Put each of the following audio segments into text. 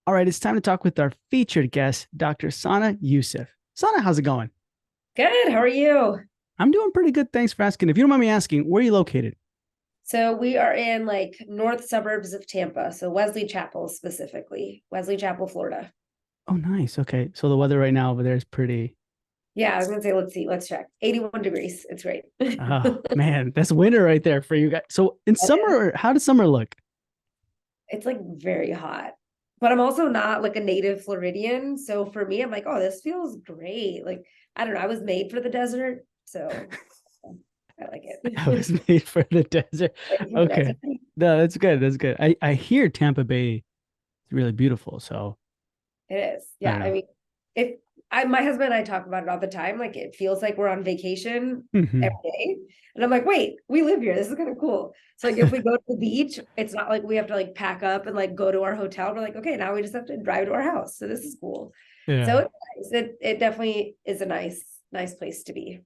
All right, it's time to talk with our featured guest, Dr. Sana Yusuf. Sana, how's it going? Good. How are you? I'm doing pretty good. Thanks for asking. If you don't mind me asking, where are you located? So we are in like north suburbs of Tampa. So Wesley Chapel specifically, Wesley Chapel, Florida. Oh, nice. Okay. So the weather right now over there is pretty. Yeah, I was gonna say, let's see, let's check. 81 degrees. It's great. Oh, man, that's winter right there for you guys. So in summer, how does summer look? It's like very hot. But I'm also not like a native Floridian. So for me, I'm like, oh, this feels great. Like, I don't know, I was made for the desert. So I like I it. was made for the desert. Made for the Okay. desert. No, that's good. That's good. I hear Tampa Bay is really beautiful. So It is. I Yeah. don't I know. mean, if I my husband and I talk about it all the time. Like it feels like we're on vacation every Hmm. day. And I'm like, wait, we live here. This is kind of cool. So like if we go to the beach, it's not like we have to like pack up and like go to our hotel. We're like, okay, now we just have to drive to our house. So this is cool. So Yeah. it's nice. It definitely is a nice place to be.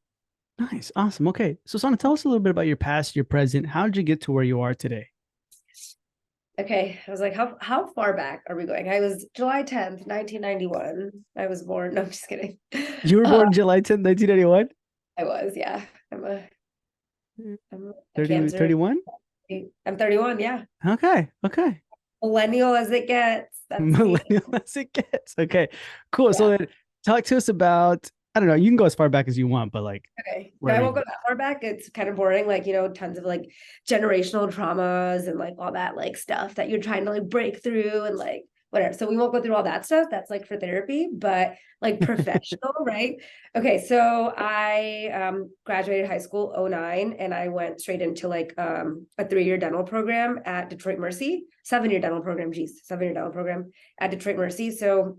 Nice. Awesome. Okay. So Sana, tell us a little bit about your past, your present. How did you get to where you are today? Okay. I was like, how far back are we going? I was July 10th, 1991. I was born. No, I'm just kidding. You were Uh, born July 10th, 1991? I was, yeah. I'm a 30, cancer. 31? I'm 31, yeah. Okay. Okay. Millennial as it gets. That's me. Millennial as it gets. Okay. Cool. So Yeah. then talk to us about, I don't know, you can go as far back as you want, but like Okay. No, I wherever won't you go that far back. It's kind of boring, like, tons of like generational traumas and like all that like stuff that you're trying to like break through and like whatever. So we won't go through all that stuff. That's like for therapy, but like professional, right? Okay. So I graduated high school '09 and I went straight into like a 3-year dental program at Detroit Mercy, 7-year dental program, geez, 7-year dental program at Detroit Mercy. So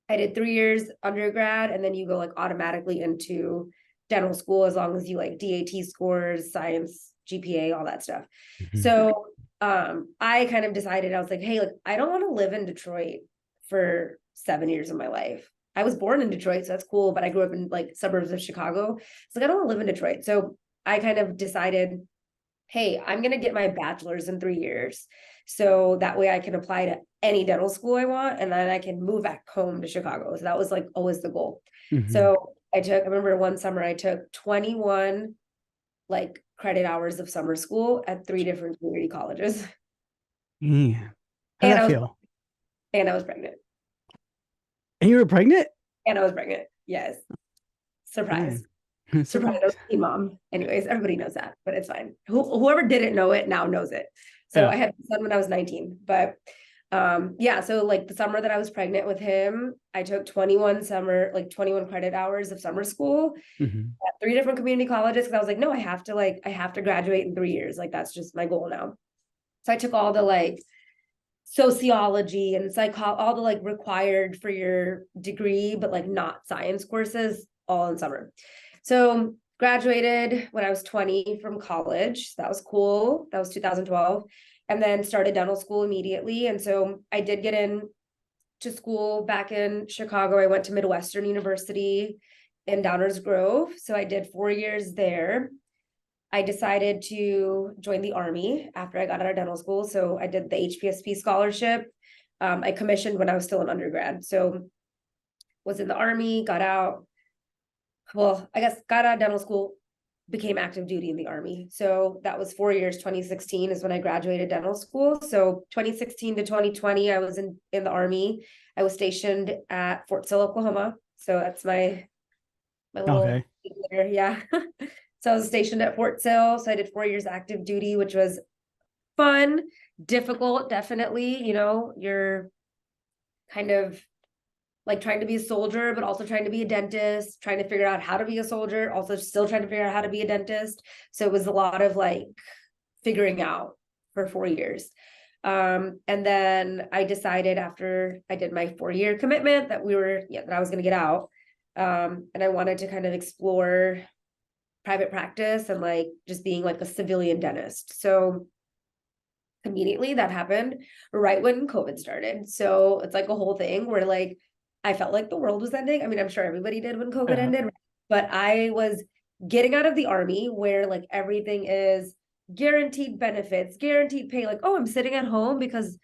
I did 3 years undergrad, and then you go like automatically into dental school as long as you like DAT scores, science, GPA, all that stuff. Mhm. So I kind of decided I was like, hey, like I don't want to live in Detroit for 7 years of my life. I was born in Detroit, so that's cool, but I grew up in like suburbs of Chicago. So like, I don't want to live in Detroit. So I kind of decided, hey, I'm going to get my bachelor's in 3 years. So that way I can apply to any dental school I want. And then I can move back home to Chicago. So that was like always the goal. Mhm. So I remember one summer I took 21 like credit hours of summer school at 3 different community colleges. Yeah. How'd And that I was, feel? and I was pregnant. And you were pregnant? And I was pregnant. Yes. Surprise. Man. Surprise. I was Surprise. a teen mom. Anyways, everybody knows that, but it's fine. Whoever didn't know it now knows it. So Yeah. I had a son when I was 19, but yeah, so like the summer that I was pregnant with him, I took 21 credit hours of summer school Mhm. at 3 different community colleges because I was like, no, I have to graduate in 3 years. Like that's just my goal now. So I took all the like sociology and all the like required for your degree, but like not science courses all in summer. So graduated when I was 20 from college. That was cool. That was 2012. And then started dental school immediately. And so I did get in to school back in Chicago. I went to Midwestern University in Downers Grove. So I did 4 years there. I decided to join the Army after I got out of dental school. So I did the HPSP scholarship. I commissioned when I was still an undergrad. So was in the Army, got out. Well, I guess got out of dental school, became active duty in the Army. So that was 4 years. 2016 is when I graduated dental school. So 2016 to 2020, I was in the Army. I was stationed at Fort Sill, Oklahoma. So that's my little Okay. there, yeah. So I was stationed at Fort Sill. So I did 4 years active duty, which was fun, difficult, definitely. You're kind of like trying to be a soldier, but also trying to be a dentist, trying to figure out how to be a soldier, also still trying to figure out how to be a dentist. So it was a lot of like figuring out for 4 years. And then I decided after I did my 4 year commitment that I was going to get out. And I wanted to kind of explore private practice and like just being like a civilian dentist. So immediately that happened right when COVID started. So it's like a whole thing where like I felt like the world was ending. I mean, I'm sure everybody did when COVID Yeah. ended, but I was getting out of the Army where like everything is guaranteed benefits, guaranteed pay. Like, oh, I'm sitting at home because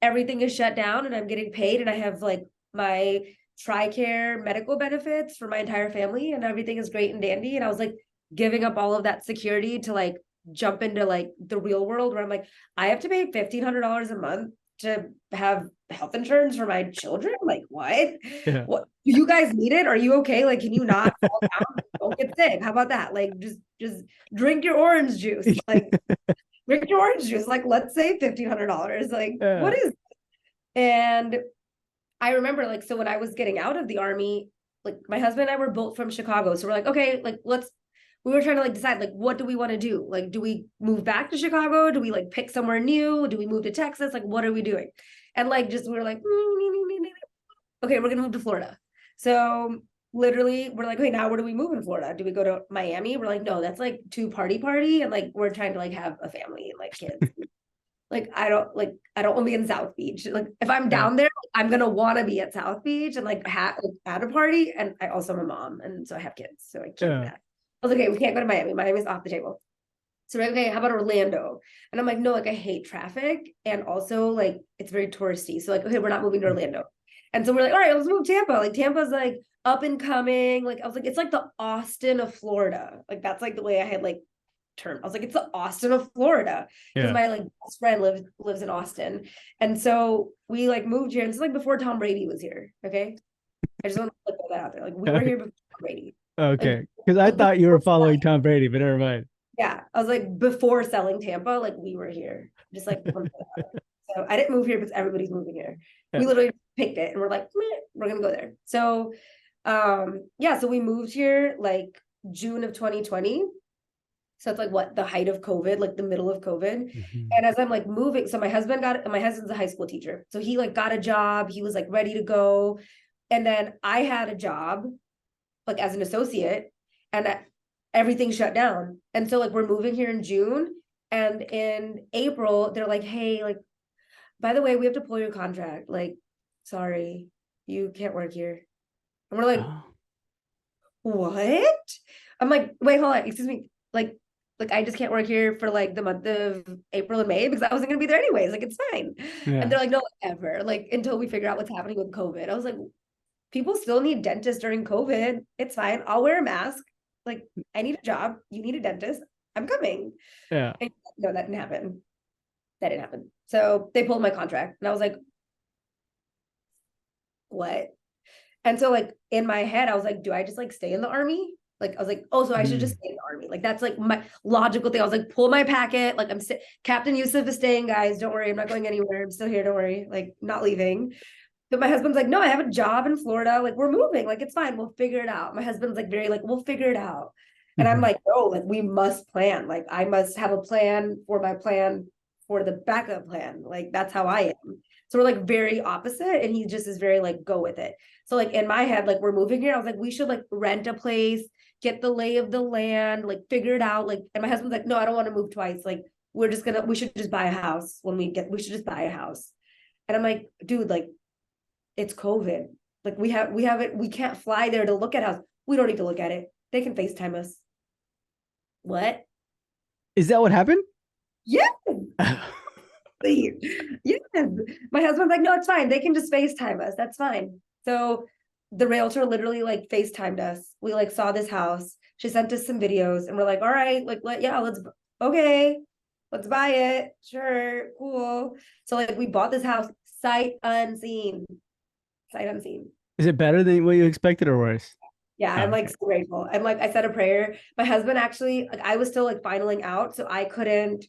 everything is shut down and I'm getting paid and I have like my TRICARE medical benefits for my entire family and everything is great and dandy. And I was like giving up all of that security to like jump into like the real world where I'm like, I have to pay $1,500 a month to have health insurance for my children. Like, what? Yeah. What do you guys need it? Are you okay? Like, can you not fall down? Don't get sick. How about that? Like, just drink your orange juice. Like, drink your orange juice. Like, let's say $1,500. Like, Yeah. what is? And I remember, like, so when I was getting out of the army, like my husband and I were both from Chicago, so we're like, okay, like let's. We were trying to like decide like what do we want to do? Like, do we move back to Chicago? Do we like pick somewhere new? Do we move to Texas? Like, what are we doing? And like, just we were like, okay, we're gonna move to Florida. So literally, we're like, okay, now where do we move in Florida? Do we go to Miami? We're like, no, that's like too party, and like we're trying to like have a family and like kids. Like I don't want to be in South Beach. Like if I'm Yeah. down there, I'm gonna want to be at South Beach and like at a party. And I also am a mom, and so I have kids, so I can't do Yeah. that. I was like, okay, we can't go to Miami. Miami's off the table. So we're like, okay, how about Orlando? And I'm like, no, like I hate traffic, and also like it's very touristy. So like, okay, we're not moving to Orlando. And so we're like, all right, let's move to Tampa. Like Tampa's like up and coming. Like I was like, it's like the Austin of Florida. Like that's like the way I had like term. I was like, it's the Austin of Florida because Yeah. my like best friend lives in Austin, and so we like moved here. And it's like before Tom Brady was here. Okay, I just want to put that out there. Like we were here before Tom Brady. Like, Okay. Because I like thought you were before, following Tom Brady, but never mind. yeah, I was like before selling Tampa, like we were here. Just like so I didn't move here because everybody's moving here. Yeah. We literally picked it and we're like, meh, we're gonna go there. So yeah, so we moved here like June of 2020. So it's like what the height of COVID, like the middle of COVID. Mhm. And as I'm like moving, so my husband's a high school teacher. So he like got a job, he was like ready to go. And then I had a job like as an associate and everything shut down. And so like we're moving here in June and in April they're like, "Hey, like by the way, we have to pull your contract. Like sorry, you can't work here." And we're like, Oh. what? I'm like, wait, hold on, excuse me. Like I just can't work here for like the month of April and May because I wasn't gonna be there anyways. Like it's fine. And Yeah. they're like, no, ever. Like until we figure out what's happening with COVID. I was like, people still need dentists during COVID. It's fine. I'll wear a mask. Like I need a job. You need a dentist. I'm coming. Yeah. And no, that didn't happen. That didn't happen. So they pulled my contract. And I was like, what? And so like in my head, I was like, do I just like stay in the army? Like I was like, oh, so I should just Mm. stay in the army. Like that's like my logical thing. I was like, pull my packet. Like Captain Yusuf is staying, guys. Don't worry, I'm not going anywhere. I'm still here. Don't worry. Like not leaving. But my husband's like, no, I have a job in Florida. Like we're moving. Like it's fine. We'll figure it out. My husband's like very like, we'll figure it out. And I'm Mhm. like, no, like we must plan. Like I must have a plan for the backup plan. Like that's how I am. So we're like very opposite. And he just is very like, go with it. So like in my head, like we're moving here. I was like, we should like rent a place, get the lay of the land, like figure it out. Like, and my husband's like, no, I don't want to move twice. Like, we should just buy a house we should just buy a house. And I'm like, dude, like, it's COVID. Like, we have it, we can't fly there to look at house. We don't need to look at it. They can FaceTime us. What? Is that what happened? Yeah. Please. Yes. My husband's like, no, it's fine. They can just FaceTime us. That's fine. So the realtor literally like FaceTimed us. We like saw this house. She sent us some videos and we're like, all right, like okay, let's buy it. Sure, cool. So like we bought this house sight unseen. Sight unseen. Is it better than what you expected or worse? Yeah, Oh, I'm like okay. so grateful. I'm like, I said a prayer. My husband actually, like I was still like finaling out, so I couldn't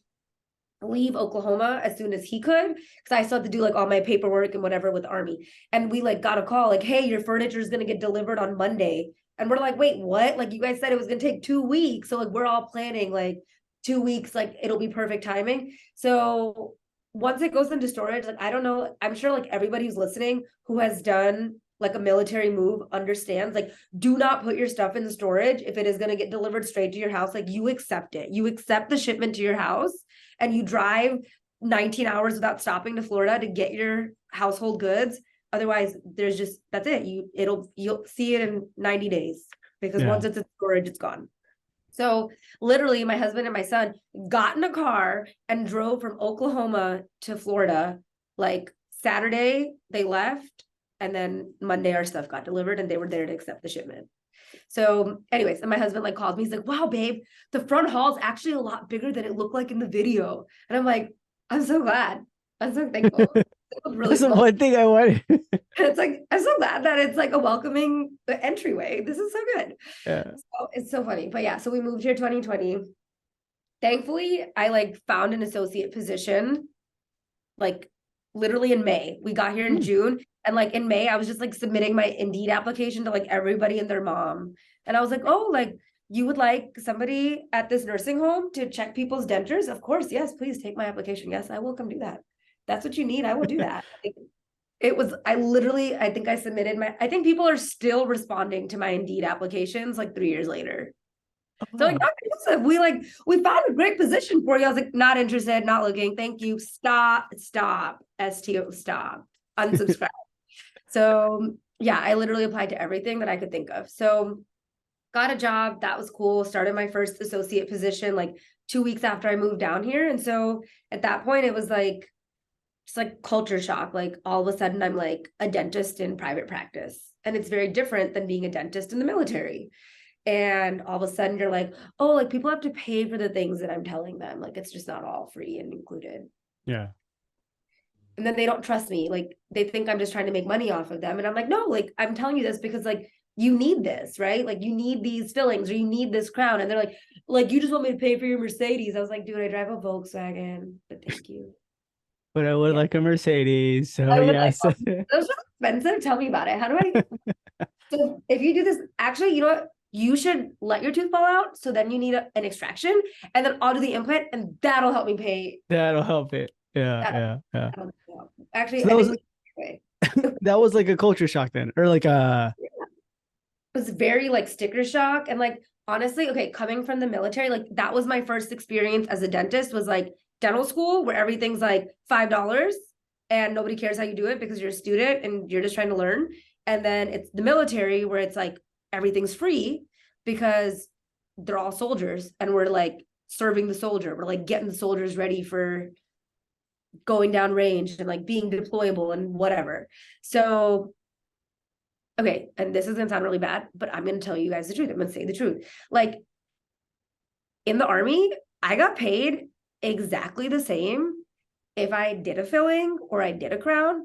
leave Oklahoma as soon as he could because I still had to do like all my paperwork and whatever with the army. And we like got a call like, hey, your furniture is gonna get delivered on Monday. And we're like, wait, what? Like you guys said it was gonna take 2 weeks. So like we're all planning like 2 weeks, like it'll be perfect timing. So once it goes into storage, like I don't know, I'm sure like everybody who's listening who has done like a military move understands like do not put your stuff in the storage if it is going to get delivered straight to your house. Like you accept it, you accept the shipment to your house and you drive 19 hours without stopping to Florida to get your household goods. Otherwise, there's just that's it. You'll see it in 90 days because Yeah. once it's in storage, it's gone. So literally, my husband and my son got in a car and drove from Oklahoma to Florida like Saturday they left, and then Monday our stuff got delivered and they were there to accept the shipment. So anyways, and my husband like calls me, he's like, wow, babe, the front hall is actually a lot bigger than it looked like in the video. And I'm like, I'm so glad. I'm so thankful. It was really That's the cool. one thing I wanted. It's like, I'm so glad that it's like a welcoming entryway. This is so good. Yeah. So it's so funny. But yeah, so we moved here 2020. Thankfully, I like found an associate position like literally in May. We got here in Hmm. June. And like in May, I was just like submitting my Indeed application to like everybody and their mom. And I was like, oh, like you would like somebody at this nursing home to check people's dentures? Of course, yes, please take my application. Yes, I will come do that. That's what you need. I will do that. It was, I literally, I think I submitted my, I think people are still responding to my Indeed applications like 3 years later. So like, Oh. Dr. Yusuf, we found a great position for you. I was like, not interested, not looking. Thank you. Stop. STO, stop. Unsubscribe. So yeah, I literally applied to everything that I could think of. So got a job. That was cool. Started my first associate position like 2 weeks after I moved down here. And so at that point, it was like, just like culture shock. Like all of a sudden, I'm like a dentist in private practice. And it's very different than being a dentist in the military. And all of a sudden you're like, oh, like people have to pay for the things that I'm telling them. Like it's just not all free and included. Yeah. And then they don't trust me. Like they think I'm just trying to make money off of them. And I'm like, no, like I'm telling you this because like you need this, right? Like you need these fillings or you need this crown. And they're like you just want me to pay for your Mercedes. I was like, dude, I drive a Volkswagen, but thank you. But I would Yeah. like a Mercedes. So I would like, yes. oh, those are expensive. Tell me about it. How do I So if you do this, actually, you know what? You should let your tooth fall out. So then you need an extraction, and then I'll do the implant, and that'll help me pay. That'll help it. Yeah, That'll, yeah, yeah. that'll help. Actually, So I that think was we way. that was like a culture shock then. Or like It was very like sticker shock. And like honestly, okay, coming from the military, like that was my first experience as a dentist, was like dental school where everything's like $5 and nobody cares how you do it because you're a student and you're just trying to learn. And then it's the military where it's like everything's free because they're all soldiers and we're like serving the soldier. We're like getting the soldiers ready for going down range and like being deployable and whatever. So okay, and this is gonna sound really bad, but I'm gonna tell you guys the truth. I'm gonna say the truth. Like in the army, I got paid exactly the same if I did a filling or I did a crown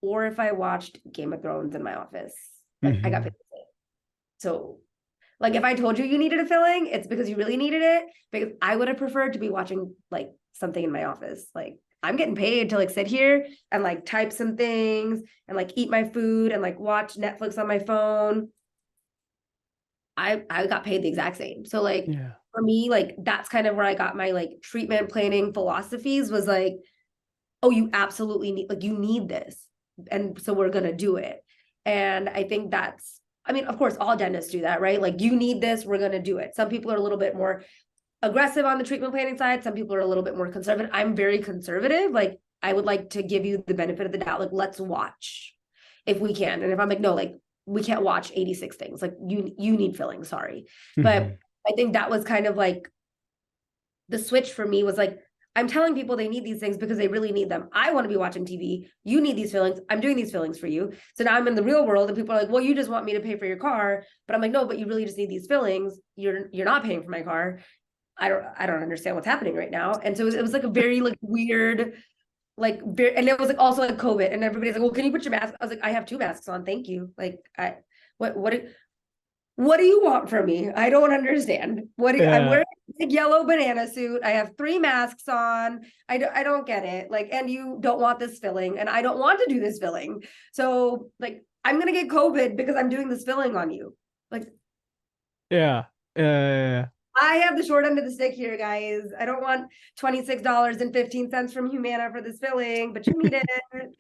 or if I watched Game of Thrones in my office. Like I got paid mhm. the same. So like if I told you you needed a filling, it's because you really needed it. Because I would have preferred to be watching like something in my office. Like I'm getting paid to like sit here and like type some things and like eat my food and like watch Netflix on my phone. I got paid the exact same. So like Yeah. for me, like that's kind of where I got my like treatment planning philosophies was like, oh, you absolutely need like you need this. And so we're gonna do it. And I think that's, I mean, of course, all dentists do that, right? Like you need this, we're gonna do it. Some people are a little bit more aggressive on the treatment planning side. Some people are a little bit more conservative. I'm very conservative. Like I would like to give you the benefit of the doubt. Like let's watch if we can. And if I'm like, no, like we can't watch 86 things. Like you need filling. Sorry, but Mhm. I think that was kind of like the switch for me was like I'm telling people they need these things because they really need them. I want to be watching TV. You need these fillings. I'm doing these fillings for you. So now I'm in the real world and people are like, well, you just want me to pay for your car. But I'm like, no, but you really just need these fillings. You're not paying for my car. I don't understand what's happening right now. And so it was like a very like weird, like very, and it was like also like COVID and everybody's like, well, can you put your mask? I was like, I have two masks on. Thank you. Like what do you want from me? I don't understand. I'm Yeah. wearing a big yellow banana suit. I have three masks on. I don't get it. Like, and you don't want this filling and I don't want to do this filling. So like, I'm going to get COVID because I'm doing this filling on you. Like, Yeah. Yeah. I have the short end of the stick here, guys. I don't want $26.15 from Humana for this filling, but you need it.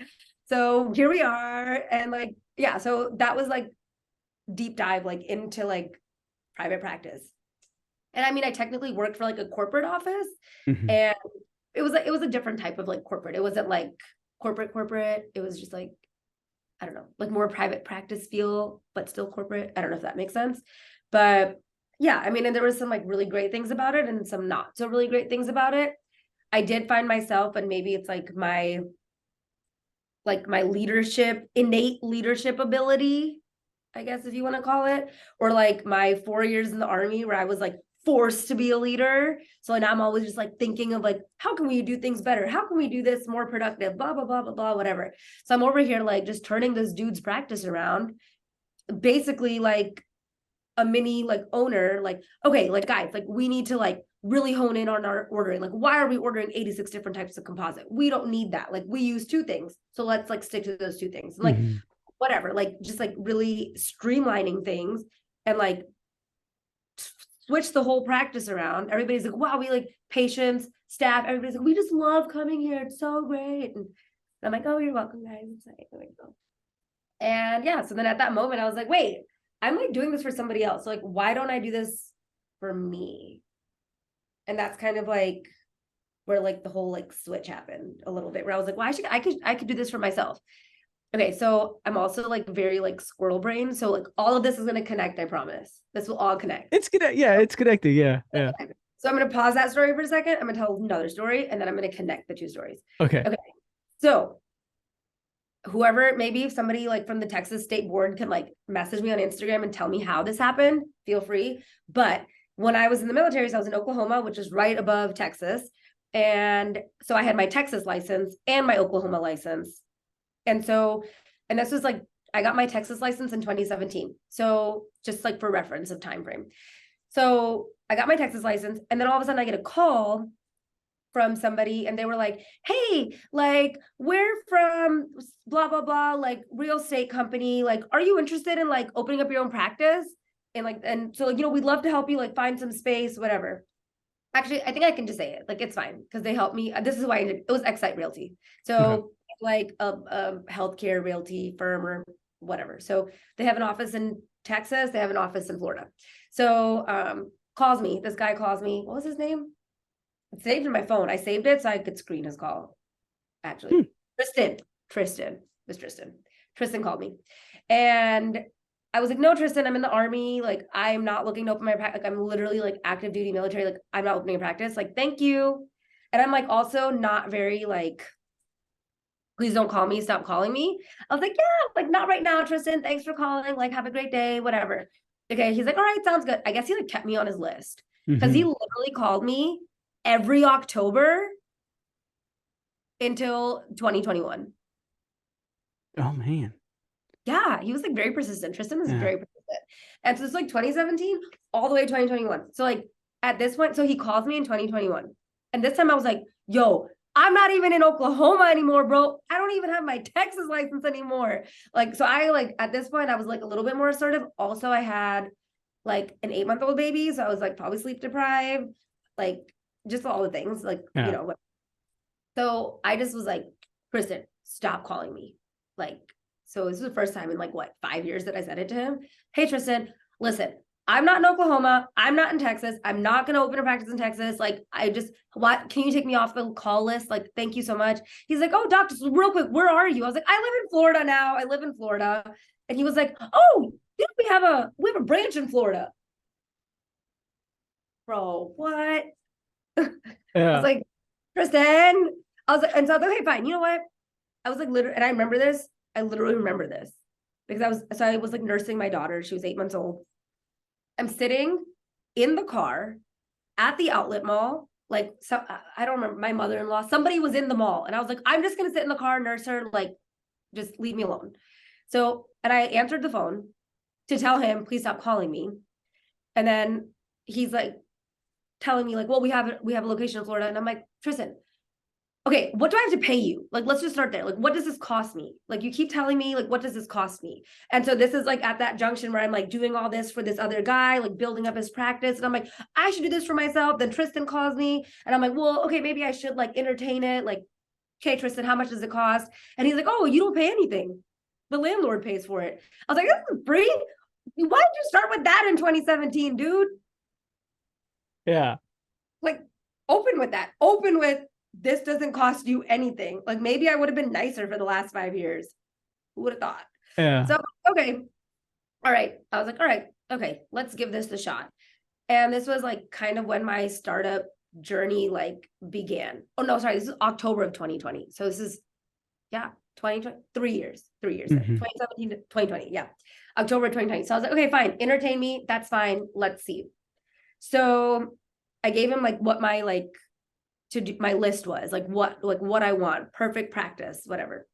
So here we are. And like, yeah, so that was like deep dive like into like private practice. And I mean, I technically worked for like a corporate office Mhm. and it was a different type of like corporate. It wasn't like corporate. It was just like, I don't know, like more private practice feel, but still corporate. I don't know if that makes sense. But yeah, I mean, and there was some like really great things about it and some not so really great things about it. I did find myself, and maybe it's like my like my innate leadership ability, I guess if you want to call it, or like my 4 years in the army where I was like forced to be a leader. So now I'm always just like thinking of like, how can we do things better? How can we do this more productive? Blah, blah, blah, blah, blah, whatever. So I'm over here like just turning this dude's practice around, basically like a mini like owner, like, okay, like guys, like we need to like really hone in on our ordering. Like, why are we ordering 86 different types of composite? We don't need that. Like we use two things. So let's like stick to those two things. And like, whatever, like just like really streamlining things and like switch the whole practice around. Everybody's like, wow, we like patients, staff, everybody's like, we just love coming here. It's so great. And I'm like, oh, you're welcome, guys. It's like, and yeah, so then at that moment, I was like, wait, I'm like doing this for somebody else. So like, why don't I do this for me? And that's kind of like where like the whole like switch happened a little bit, where I was like, well, I could do this for myself. Okay, so I'm also like very like squirrel brain. So like all of this is gonna connect, I promise. This will all connect. It's good. Yeah, it's connected. Yeah, yeah. So I'm gonna pause that story for a second. I'm gonna tell another story and then I'm gonna connect the two stories. Okay. Okay. So whoever, maybe if somebody like from the Texas State Board can like message me on Instagram and tell me how this happened, feel free. But when I was in the military, so I was in Oklahoma, which is right above Texas. And so I had my Texas license and my Oklahoma license. And so, and this was like, I got my Texas license in 2017. So just like for reference of time frame. So I got my Texas license and then all of a sudden I get a call from somebody and they were like, hey, like we're from blah, blah, blah, like real estate company. Like, are you interested in like opening up your own practice? And like, and so, you know, we'd love to help you like find some space, whatever. Actually, I think I can just say it. Like, it's fine because they helped me. This is why it was Excite Realty. So Okay. like a healthcare realty firm or whatever. So they have an office in Texas. They have an office in Florida. So calls me. This guy calls me. What was his name? It's saved in my phone. I saved it so I could screen his call. Actually, Tristan. It was Tristan. Tristan called me, and I was like, no, Tristan, I'm in the army. Like, I'm not looking to open my practice. Like, I'm literally like active duty military. Like, I'm not opening a practice. Like, thank you. And I'm like also not very like, please don't call me. Stop calling me. I was like, yeah, like not right now, Tristan. Thanks for calling. Like, have a great day, whatever. Okay. He's like, all right, sounds good. I guess he like kept me on his list because he literally called me every October until 2021. Oh man. Yeah, he was like very persistent. Tristan was Yeah. very persistent. And so it's like 2017 all the way to 2021. So like at this point, so he calls me in 2021. And this time I was like, yo, I'm not even in Oklahoma anymore, bro. I don't even have my Texas license anymore. Like, so I like at this point, I was like a little bit more assertive. Also, I had like an 8-month-old baby. So I was like probably sleep deprived, like just all the things, like, you Yeah. know. So I just was like, Kristen, stop calling me. Like, so this was the first time in like what, 5 years that I said it to him. Hey, Tristan, listen, I'm not in Oklahoma. I'm not in Texas. I'm not going to open a practice in Texas. Like, what, can you take me off the call list? Like, thank you so much. He's like, oh, doctor, real quick, where are you? I was like, I live in Florida now. I live in Florida. And he was like, oh, we have a branch in Florida. Bro, what? I was Yeah. like, Tristan, I was like, and so I was like, okay, fine. You know what? I was like, literally, and I remember this. I literally remember this because I was like nursing my daughter. She was 8 months old. I'm sitting in the car at the outlet mall. Like, so I don't remember, my mother-in-law, somebody was in the mall. And I was like, I'm just going to sit in the car, nurse her, like, just leave me alone. So, and I answered the phone to tell him, please stop calling me. And then he's like telling me like, well, we have a location in Florida. And I'm like, Tristan, okay, what do I have to pay you? Like, let's just start there. Like, what does this cost me? Like, you keep telling me, like, what does this cost me? And so this is like at that junction where I'm like doing all this for this other guy, like building up his practice. And I'm like, I should do this for myself. Then Tristan calls me and I'm like, well, okay, maybe I should like entertain it. Like, okay, Tristan, how much does it cost? And he's like, oh, you don't pay anything. The landlord pays for it. I was like, this is free. Why did you start with that in 2017, dude? Yeah. Like, open with that. Open with, this doesn't cost you anything. Like, maybe I would have been nicer for the last 5 years. Who would have thought? Yeah. So, okay. All right. I was like, all right, okay, let's give this a shot. And this was like kind of when my startup journey like began. Oh no, sorry, this is October of 2020. So this is, yeah, 2020, 3 years, sorry, Hmm. 2017 to 2020. Yeah. October 2020. So I was like, okay, fine, entertain me. That's fine. Let's see. So I gave him like what my like to do my list was, like what I want, perfect practice, whatever.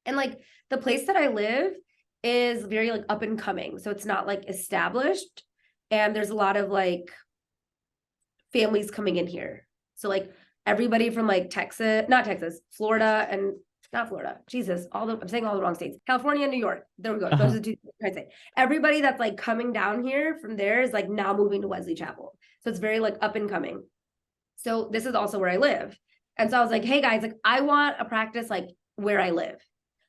And like the place that I live is very like up and coming. So it's not like established. And there's a lot of like families coming in here. So like everybody from like Texas, not Texas, Florida, and not Florida. Jesus, I'm saying all the wrong states. California and New York. There we go. Those Uh-huh. are the two I say. Everybody that's like coming down here from there is like now moving to Wesley Chapel. So it's very like up and coming. So this is also where I live. And so I was like, hey guys, like I want a practice like where I live.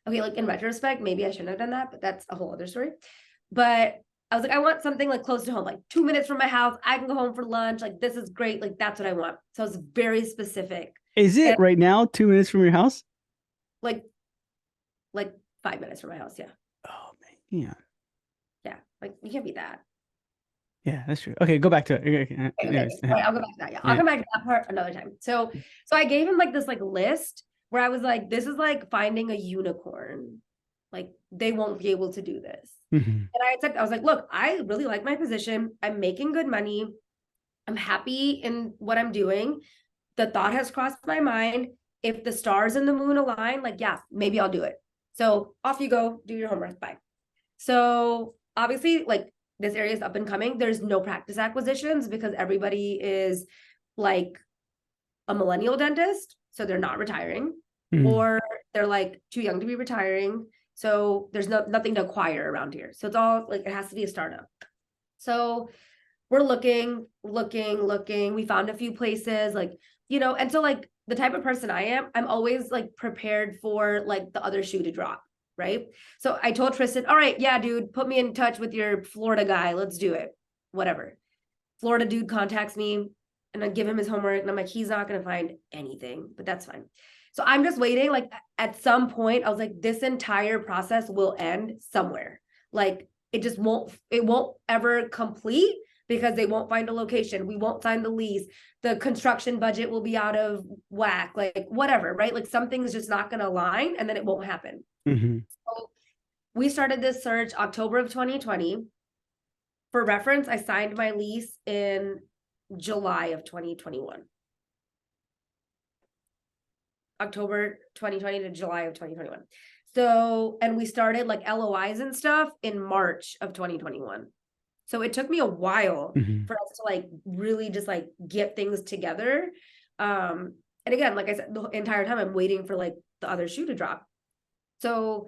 Okay, like in retrospect, maybe I shouldn't have done that, but that's a whole other story. But I was like, I want something like close to home, like 2 minutes from my house. I can go home for lunch. Like this is great. Like that's what I want. So it's very specific. Is it And right now 2 minutes from your house? like like 5 minutes from my house. Yeah. Oh man, yeah, Yeah. Like you can't beat that. yeah, that's true. Okay, go back to it. Okay, okay. Okay, Anyways, all right, I'll go back to that. Yeah, I'll yeah. come back to that part another time. So I gave him like this like list where I was like, this is like finding a unicorn. Like they won't be able to do this. Hmm. And I said, I was like, look, I really like my position. I'm making good money. I'm happy in what I'm doing. The thought has crossed my mind. If the stars and the moon align, like, yeah, maybe I'll do it. So off you go, do your homework. Bye. So obviously, like this area is up and coming. There's no practice acquisitions because everybody is like a millennial dentist, so they're not retiring, Hmm. or they're like too young to be retiring. So there's nothing to acquire around here. So it's all like it has to be a startup. So we're looking. We found a few places, like, and so like the type of person I am, I'm always like prepared for like the other shoe to drop, right? So I told Tristan, all right, yeah, dude, put me in touch with your Florida guy. Let's do it. Whatever. Florida dude contacts me and I give him his homework and I'm like, he's not going to find anything, but that's fine. So I'm just waiting. Like at some point, I was like, this entire process will end somewhere. Like it won't ever complete because they won't find a location. We won't sign the lease. The construction budget will be out of whack, like whatever, right? Like something's just not going to align and then it won't happen. Hmm. So we started this search October of 2020. For reference, I signed my lease in July of 2021. October 2020 to July of 2021. So, and we started like LOIs and stuff in March of 2021. So it took me a while Hmm. for us to like really just like get things together. And again, like I said, the entire time I'm waiting for like the other shoe to drop. So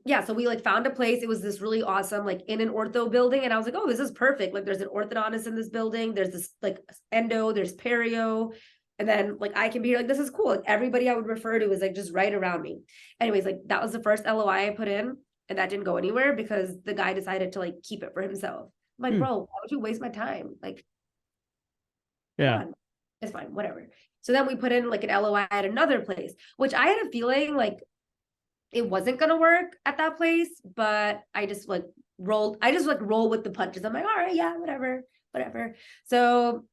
yeah, so we like found a place. It was this really awesome, like in an ortho building, and I was like, oh, this is perfect. Like there's an orthodontist in this building, there's this like endo, there's perio, and then like I can be here, like this is cool. Like everybody I would refer to is like just right around me. Anyways, like that was the first LOI I put in, and that didn't go anywhere because the guy decided to like keep it for himself. I'm like, bro, why would you waste my time? Like, come Yeah. on, it's fine, whatever. So then we put in like an LOI at another place, which I had a feeling like it wasn't gonna work at that place, but I just like roll with the punches. I'm like, all right, yeah, whatever. So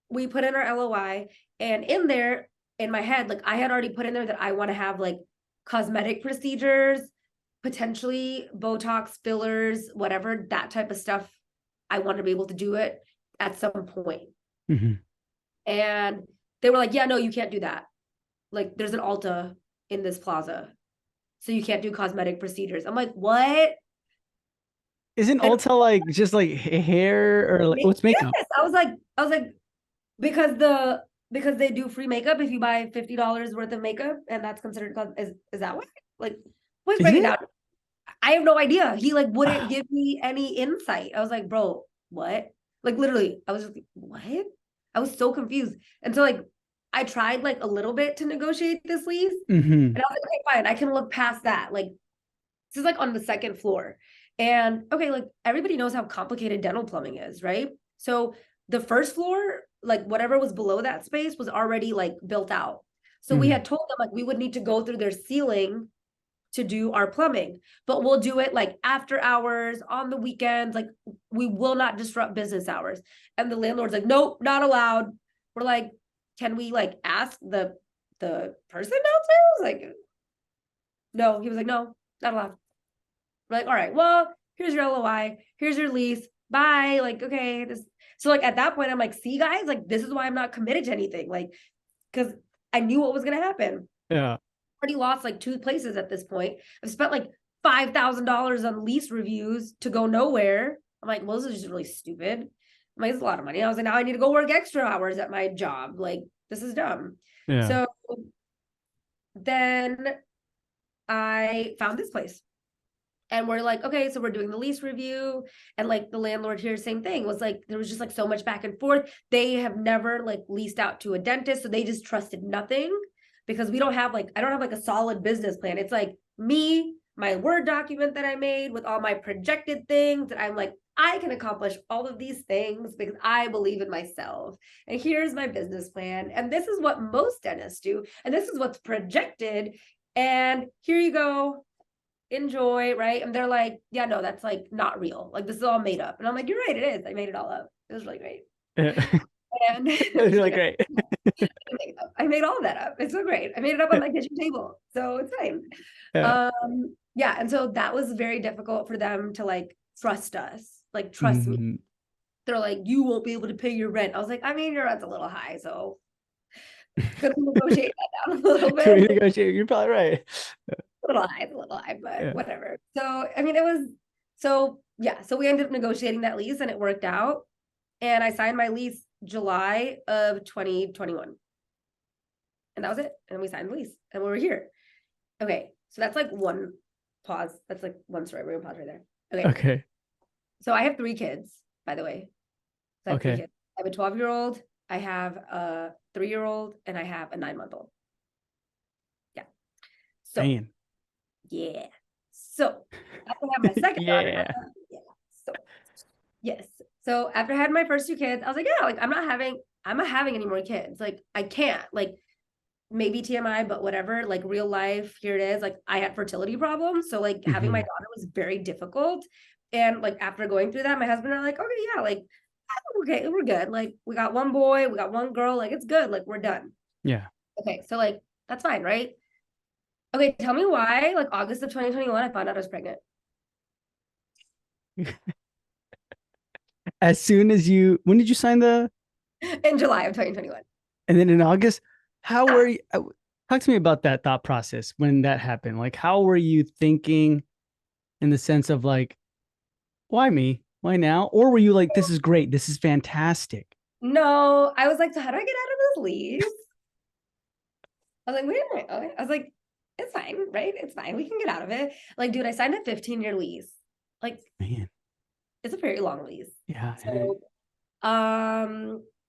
we put in our LOI, and in there, in my head, like I had already put in there that I want to have like cosmetic procedures, potentially Botox, fillers, whatever, that type of stuff. I want to be able to do it at some point. Hmm. And they were like, yeah, no, you can't do that. Like there's an Ulta in this plaza, so you can't do cosmetic procedures. I'm like, what? Isn't And Ulta like just like hair or like what's yes, makeup? I was like, because they do free makeup if you buy $50 worth of makeup, and that's considered is that what? Like, please Isn't break it it? down. I have no idea. He like wouldn't give me any insight. I was like, bro, what? Like literally, I was just like, what? I was so confused. And so like I tried like a little bit to negotiate this lease. Hmm. And I was like, okay, fine, I can look past that. Like this is like on the second floor. And okay, like everybody knows how complicated dental plumbing is, right? So the first floor, like whatever was below that space was already like built out. So we had Hmm. told them like we would need to go through their ceiling to do our plumbing, but we'll do it like after hours on the weekends. Like we will not disrupt business hours. And the landlord's like, nope, not allowed. We're like, can we like ask the person downstairs? Like, No, he was like, no, not allowed. We're like, all right, well, here's your LOI, here's your lease. Bye. Like, okay. So like at that point, I'm like, see, guys, like this is why I'm not committed to anything. Like, because I knew what was gonna happen. Yeah. Already lost like 2 places at this point. I've spent like $5,000 on lease reviews to go nowhere. I'm like, well, this is just really stupid. I'm like, it's a lot of money. I was like, now I need to go work extra hours at my job. Like, this is dumb. Yeah. So then I found this place. And we're like, okay, so we're doing the lease review. And like the landlord here, same thing, was like, there was just like so much back and forth. They have never like leased out to a dentist. So they just trusted nothing because we don't have like, I don't have like a solid business plan. It's like me, my Word document that I made with all my projected things that I'm like, I can accomplish all of these things because I believe in myself. And here's my business plan. And this is what most dentists do. And this is what's projected. And here you go, enjoy, right? And they're like, yeah, no, that's like not real. Like this is all made up. And I'm like, you're right, it is. I made it all up. It was really great. Yeah. And You're like, great. I made all of that up. It's so great. I made it up on my kitchen table. So it's fine. Yeah. Yeah. And so that was very difficult for them to like trust us, like trust me. Mhm. They're like, you won't be able to pay your rent. I was like, I mean, your rent's a little high, so gonna negotiate that down a little Can we bit. negotiate? You're probably right. A little high, but Yeah. whatever. So, I mean, it was so yeah. So we ended up negotiating that lease and it worked out. And I signed my lease July of 2021. And that was it. And we signed the lease and we were here. Okay. So that's like one pause. That's like one story. We're gonna pause right there. Okay. Okay. So I have 3 kids, by the way. So I have 3 Okay. kids. I have a 12-year-old, I have a 3-year-old, and I have a 9-month-old. Yeah. So Man. yeah. So after I have my second daughter, Yeah. yeah. So yes. So after I had my first 2 kids, I was like, yeah, like I'm not having any more kids. Like I can't. Like maybe TMI, but whatever. Like real life, here it is. Like I had fertility problems, so like having my Mhm. daughter was very difficult. And like after going through that, my husband and I are like, okay, yeah, like okay, we're good. Like we got 1 boy, we got 1 girl. Like it's good. Like we're done. Yeah. Okay, so like that's fine, right? Okay, tell me why, like August of 2021, I found out I was pregnant. As soon as when did you sign In July of 2021. and then in August, how were you? Talk to me about that thought process when that happened. Like, how were you thinking in the sense of like, why me? Why now? Or were you like, this is great. This is fantastic. No, I was like, so how do I get out of this lease? I was like, wait a minute. Okay. I was like, it's fine, right? It's fine. We can get out of it. Like, dude, I signed a 15-year lease. Like, Man. it's a very long lease. Yeah. So,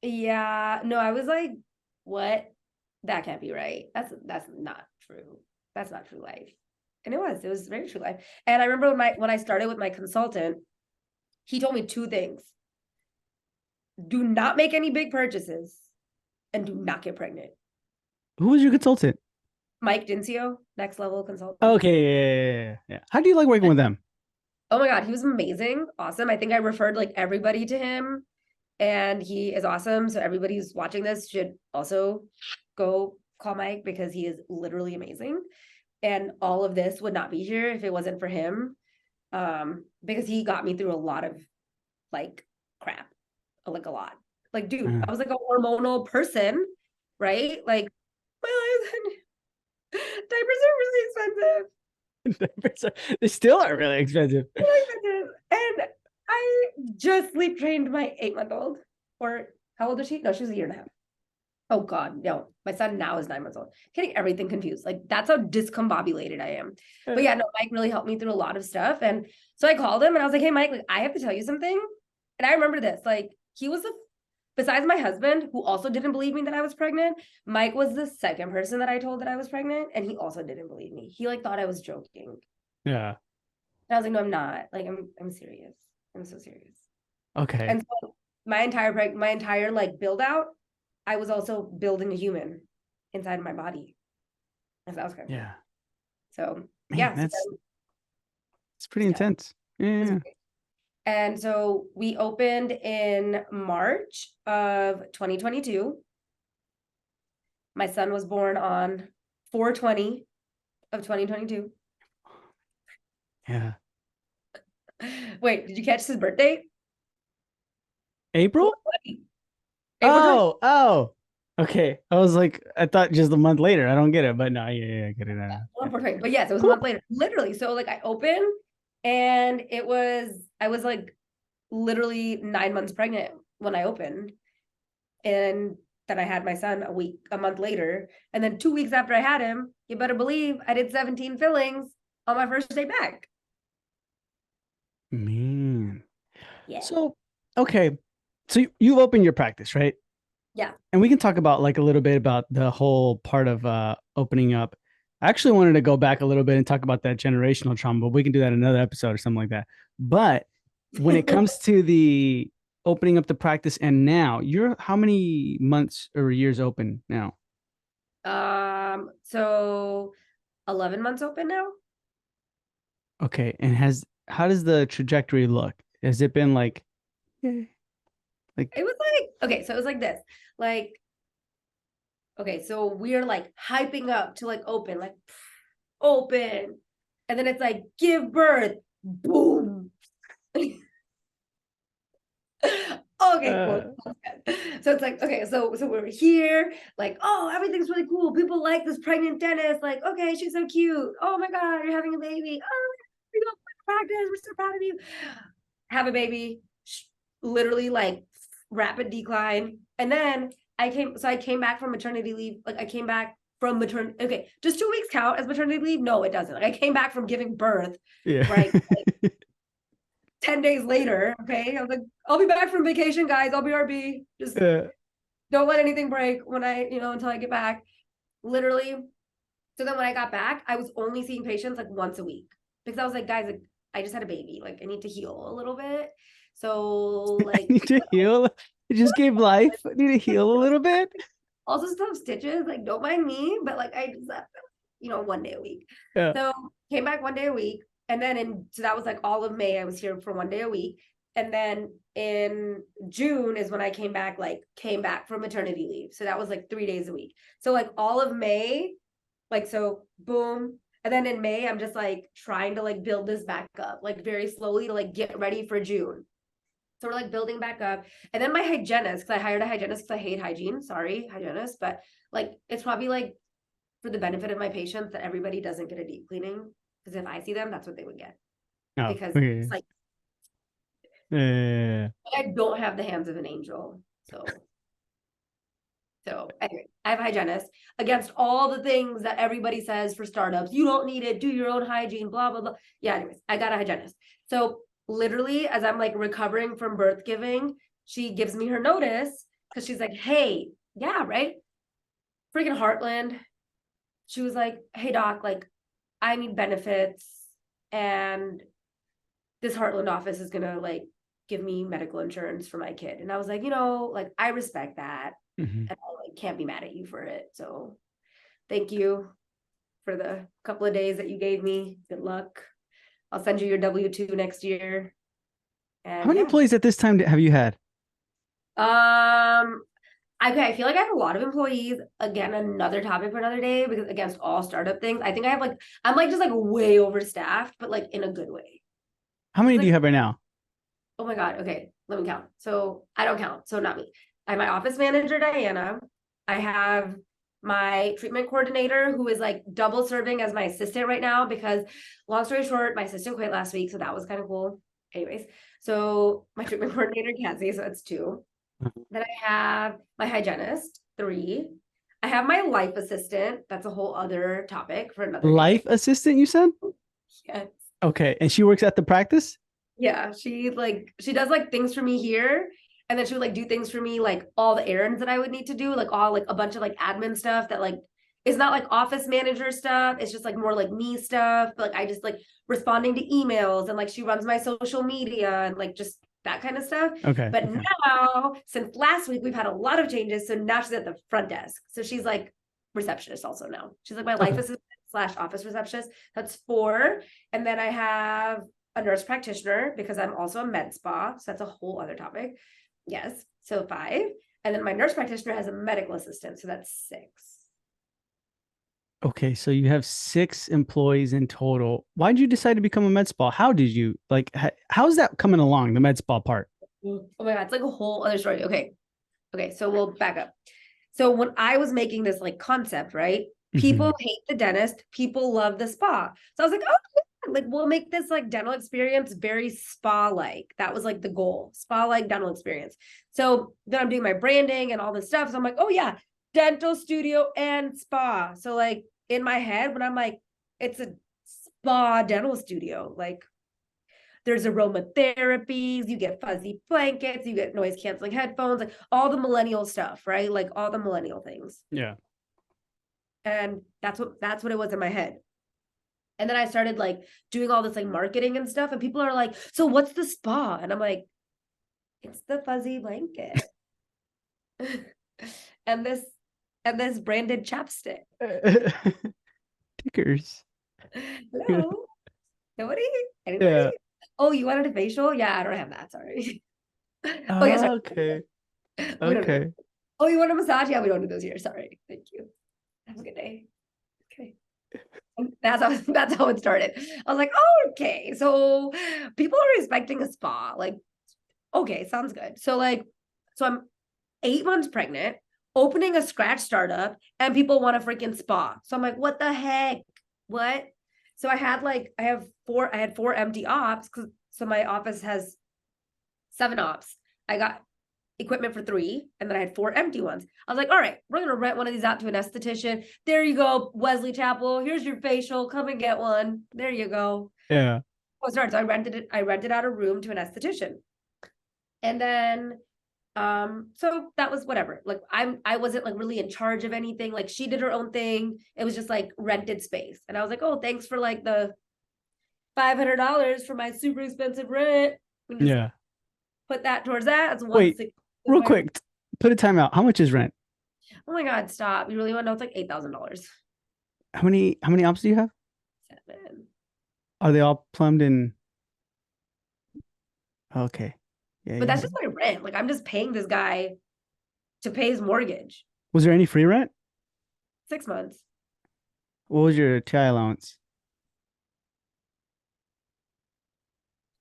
yeah, no, I was like, what? That can't be right. That's not true. That's not true life. And it was very true life. And I remember when I started with my consultant, he told me 2 things. Do not make any big purchases and do not get pregnant. Who was your consultant? Mike Dincio, next level consultant. Okay. Yeah. How do you like working with them? Oh my God, he was amazing. Awesome. I think I referred like everybody to him and he is awesome. So everybody who's watching this should also go call Mike because he is literally amazing. And all of this would not be here if it wasn't for him. Because he got me through a lot of like crap, like a lot. Like, dude, Uh, I was like a hormonal person, right? Like my life, diapers are really expensive. they still are really expensive. And I just sleep trained my 8-month-old. Or how old is she? No, she's a year and a half. Oh God, no. My son now is 9 months old. Getting everything confused. Like that's how discombobulated I am. But yeah, no, Mike really helped me through a lot of stuff. And so I called him and I was like, hey, Mike, like, I have to tell you something. And I remember this. Like he was besides my husband, who also didn't believe me that I was pregnant, Mike was the second person that I told that I was pregnant. And he also didn't believe me. He like thought I was joking. Yeah. And I was like, no, I'm not. Like, I'm serious. I'm so serious. Okay. And so my entire like build out, I was also building a human inside my body. And so that was kind of cool. Yeah. So Man, yeah, so it's pretty yeah, intense. it was Yeah. great. And so we opened in March of 2022. My son was born on 4/20 of 2022. Yeah. Wait, did you catch his birthday? April? 4/20. April 20. Oh. Okay. I was like, I thought just a month later. I don't get it, but no, yeah, I get it now. Yeah. 4/20. But yes, it was a Cool. month later. Literally. So like I opened and I was like literally 9 months pregnant when I opened. And then I had my son a month later. And then 2 weeks after I had him, you better believe I did 17 fillings on my first day back. Man. Yeah. So, okay. So you've opened your practice, right? Yeah. And we can talk about like a little bit about the whole part of opening up. I actually wanted to go back a little bit and talk about that generational trauma, but we can do that in another episode or something like that. But when it comes to the opening up the practice and now, you're how many months or years open now? So 11 months open now. Okay. And how does the trajectory look? Has it been like, yay, like, It was like, okay, so it was like this. Like, okay, so we're like hyping up to like open, like open. And then it's like give birth. Boom. Okay, cool. uh, So it's like, okay, so we're here, like, oh, everything's really cool. People like this pregnant dentist, like, okay, she's so cute. Oh my God, you're having a baby. Oh, we go practice. We're so proud of you. Have a baby, literally like rapid decline. And then I came back from maternity leave. Like I came back from maternity. Okay, does 2 weeks count as maternity leave? No, it doesn't. Like I came back from giving birth, yeah. right? Like 10 days later. Okay. I was like, I'll be back from vacation, guys. I'll be RB. Just Yeah. don't let anything break when until I get back. Literally. So then when I got back, I was only seeing patients like once a week because I was like, guys, like, I just had a baby. Like, I need to heal a little bit. So, I like, need to heal. It just gave life. I need to heal a little bit. also stuff stitches, like, don't mind me, but like, I just, 1 day a week. Yeah. So, came back 1 day a week. And then, so that was like all of May, I was here for 1 day a week. And then in June is when I came back from maternity leave. So that was like 3 days a week. So, like, all of May, like, so boom. And then in May, I'm just like trying to like build this back up, like very slowly to like get ready for June. So we're like building back up. And then my hygienist, because I hired a hygienist because I hate hygiene. Sorry, hygienist. But like it's probably like for the benefit of my patients that everybody doesn't get a deep cleaning. Because if I see them, that's what they would get. Oh, Because okay. it's like Yeah. I don't have the hands of an angel. So anyway, I have a hygienist against all the things that everybody says for startups. You don't need it. Do your own hygiene, blah, blah, blah. Yeah, anyways, I got a hygienist. So literally, as I'm like recovering from birth giving, she gives me her notice because she's like, hey, yeah, right? Freaking Heartland. She was like, hey, doc, like, I need benefits. And this Heartland office is going to like give me medical insurance for my kid. And I was like, like, I respect that. Mhm. And I like, can't be mad at you for it. So thank you for the couple of days that you gave me. Good luck. I'll send you your W-2 next year. How And many yeah. employees at this time have you had? Okay, I feel like I have a lot of employees. Again, another topic for another day because against all startup things, I think I have like I'm like just like way overstaffed, but like in a good way. How many do you Like, have right now? oh my God, okay, let me count. So I don't count, so not me. I have my office manager, Diana. I have my treatment coordinator who is like double serving as my assistant right now because long story short, my assistant quit last week. So that was kind of cool. Anyways, so my treatment coordinator, Cassie, so that's two. Then I have my hygienist, three. I have my life assistant. That's a whole other topic for another Life day. assistant, you said? Yes. Okay. And she works at the practice? Yeah, she does like things for me here, and then she would like do things for me like all the errands that I would need to do, like all like a bunch of like admin stuff that like is not like office manager stuff. It's just like more like me stuff. But, like I just like responding to emails and like she runs my social media and like just that kind of stuff. Okay. But Okay. now, since last week, we've had a lot of changes. So now she's at the front desk. So she's like receptionist also now. She's like my life Okay. assistant slash office receptionist. That's four. And then I have a nurse practitioner because I'm also a med spa. So that's a whole other topic. Yes. So five. And then my nurse practitioner has a medical assistant. So that's six. Okay, so you have 6 employees in total. Why did you decide to become a med spa? How did you like? How's that coming along? The med spa part. Oh my God, it's like a whole other story. Okay. Okay. So we'll back up. So when I was making this like concept, right? People Hmm. hate the dentist, people love the spa. So I was like, oh, yeah, like we'll make this like dental experience very spa-like. That was like the goal, spa-like dental experience. So then I'm doing my branding and all this stuff. So I'm like, oh yeah, dental studio and spa. So like in my head, when I'm like, it's a spa dental studio, like there's aromatherapies, you get fuzzy blankets, you get noise canceling headphones, like all the millennial stuff, right? Like all the millennial things. Yeah. And that's what it was in my head. And then I started like doing all this like marketing and stuff, and people are like, so what's the spa? And I'm like, it's the fuzzy blanket. and this and this branded chapstick. Tickers. Hello? Nobody? Anybody? Yeah. Oh, you wanted a facial? Yeah, I don't have that. Sorry. Oh yeah, sorry. Okay. We don't do those. Okay. Oh, you want a massage? Yeah, we don't do those here. Sorry. Thank you. Have a good day. Okay. And that's how it started. I was like, oh, okay. So people are expecting a spa. Like, okay, sounds good. So I'm 8 months pregnant, opening a scratch startup, and people want a freaking spa. So I'm like, what the heck? What? So I had four empty ops because so my office has 7 ops. I got equipment for 3, and then I had 4 empty ones. I was like, all right, we're gonna rent one of these out to an esthetician. There you go, Wesley Chapel. Here's your facial. Come and get one. There you go. Yeah. Oh, sorry. So I rented out a room to an esthetician. And then so that was whatever. Like I wasn't like really in charge of anything. Like she did her own thing. It was just like rented space. And I was like, oh, thanks for like the $500 for my super expensive rent. We just Yeah. put that towards that. It's one Wait, six. real quick. Put a timeout. How much is rent? Oh my God, stop. You really want to know? It's like $8,000. How many ops do you have? 7. Are they all plumbed in? Okay. Yeah, But you that's have. just my rent. Like I'm just paying this guy to pay his mortgage. Was there any free rent? 6 months. What was your TI allowance?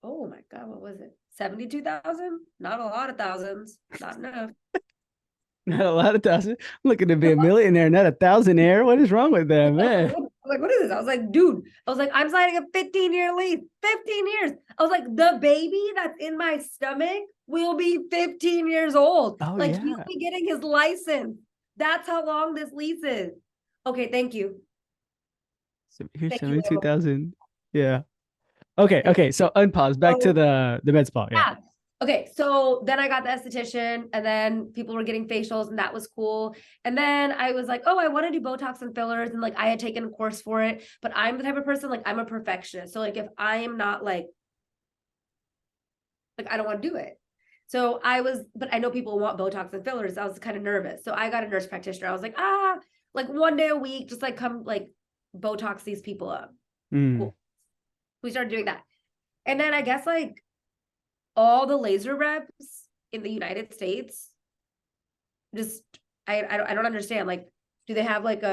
Oh my God, what was it? 72,000? Not a lot of thousands. Not enough. Not a lot of thousand. I'm looking to be a millionaire, not a thousandaire. What is wrong with that, man? Like, what is this? I was like, dude, I was like, I'm signing a 15-year lease. 15 years. I was like, the baby that's in my stomach will be 15 years old. Oh Like, he'll yeah. be getting his license. That's how long this lease is. Okay, thank you. So here's Thank you, 72,000. Yeah. Okay. thank Okay. So unpause. Back to you. the med spa. Yeah. Yeah. Okay, so then I got the esthetician, and then people were getting facials, and that was cool. And then I was like, oh, I want to do Botox and fillers, and like I had taken a course for it, but I'm the type of person like I'm a perfectionist. So like if I am not like I don't want to do it. So but I know people want Botox and fillers. I was kind of nervous. So I got a nurse practitioner. I was like, like one day a week, just like come like Botox these people up. Mm. Cool. We started doing that. And then I guess like all the laser reps in the United States just I don't understand. Like, do they have like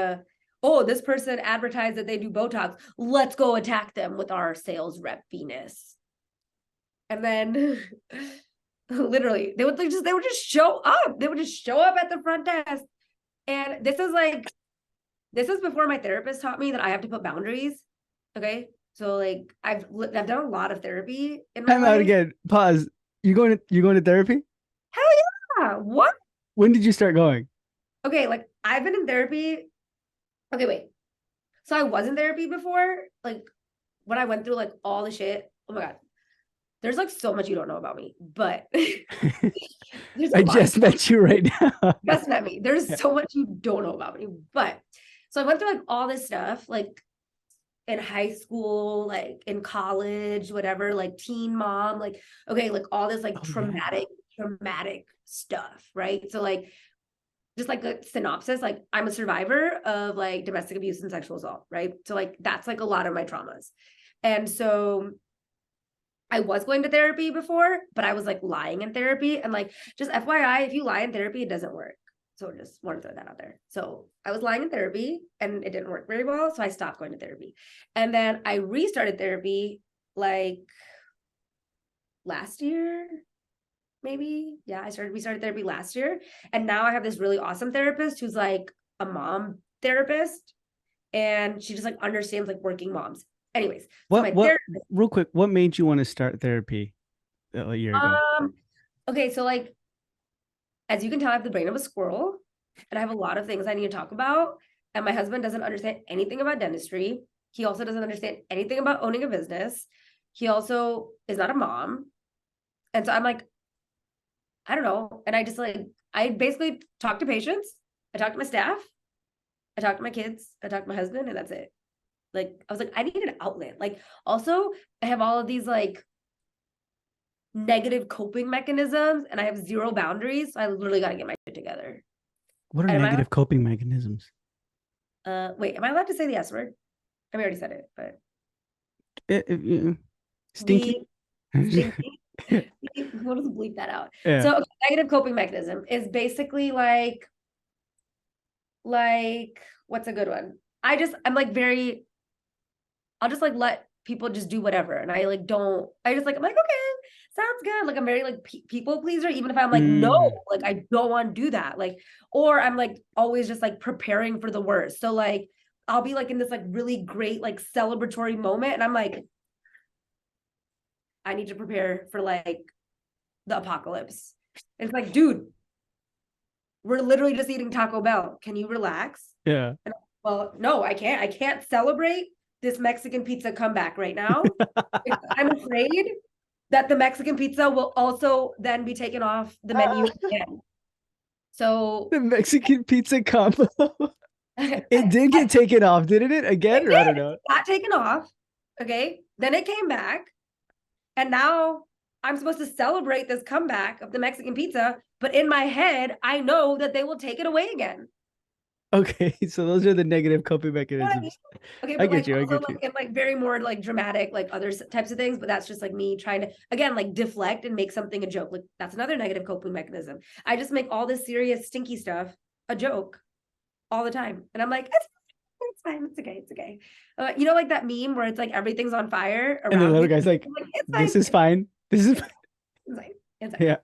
oh, this person advertised that they do Botox. Let's go attack them with our sales rep Venus. And then literally they would just show up. They would just show up at the front desk. And this is before my therapist taught me that I have to put boundaries. Okay. So like I've done a lot of therapy in my Time out life. again. Pause. You going to therapy? Hell yeah. What? When did you start going? Okay, like I've been in therapy. Okay, wait. So I was in therapy before, like when I went through like all the shit. Oh my God. There's like so much you don't know about me, but there's a I lot of just met you right now. just met me. There's so much you don't know about me. But so I went through like all this stuff, like in high school, like in college, whatever, like teen mom, like okay, like all this like Oh yeah. traumatic stuff, right? So like just like a synopsis, like I'm a survivor of like domestic abuse and sexual assault, right? So like that's like a lot of my traumas. And so I was going to therapy before, but I was like lying in therapy. And like just FYI, if you lie in therapy, it doesn't work. So just want to throw that out there. So I was lying in therapy and it didn't work very well. So I stopped going to therapy. And then I restarted therapy like last year, maybe. Yeah, we started therapy last year. And now I have this really awesome therapist who's like a mom therapist. And she just like understands like working moms. Anyways, so my What therapist, real quick, what made you want to start therapy a year ago? okay, so like as you can tell, I have the brain of a squirrel and I have a lot of things I need to talk about. And my husband doesn't understand anything about dentistry. He also doesn't understand anything about owning a business. He also is not a mom. And so I'm like, I don't know. And I just like, I basically talk to patients, I talk to my staff, I talk to my kids, I talk to my husband, and that's it. Like, I was like, I need an outlet. Like, also, I have all of these like negative coping mechanisms and I have zero boundaries. So I literally got to get my shit together. What are And am I negative coping mechanisms? wait, am I allowed to say the S word? I already said it, but Stinky? bleep, stinky. We'll just bleep that out. Yeah. So okay, negative coping mechanism is basically like what's a good one? I'm like very, I'll just like let people just do whatever. And I like don't, I just like, I'm like, okay, sounds good. Like I'm very like people pleaser, even if I'm like, no, Mm. like I don't want to do that. Like, or I'm like always just like preparing for the worst. So like I'll be like in this like really great like celebratory moment. And I'm like, I need to prepare for like the apocalypse. It's like, dude, we're literally just eating Taco Bell. Can you relax? Yeah. And, well, no, I can't. I can't celebrate this Mexican pizza comeback right now. I'm afraid that the Mexican pizza will also then be taken off the menu again. So The Mexican pizza combo. it It did get taken off, didn't it? Again, or I don't did. know. It got taken off. Okay. Then it came back. And now I'm supposed to celebrate this comeback of the Mexican pizza. But in my head, I know that they will take it away again. Okay, so those are the negative coping You know what I mean? mechanisms. Okay, I but get like you. I also get you. like in like very more like dramatic, like other types of things, but that's just like me trying to again like deflect and make something a joke. Like that's another negative coping mechanism. I just make all this serious stinky stuff a joke all the time. And I'm like, it's fine, it's okay, it's okay. You know, like that meme where it's like everything's on fire And the around little you. guy's like, I'm like, it's "This fine, is fine. This is fine." it's fine, it's fine. Yeah.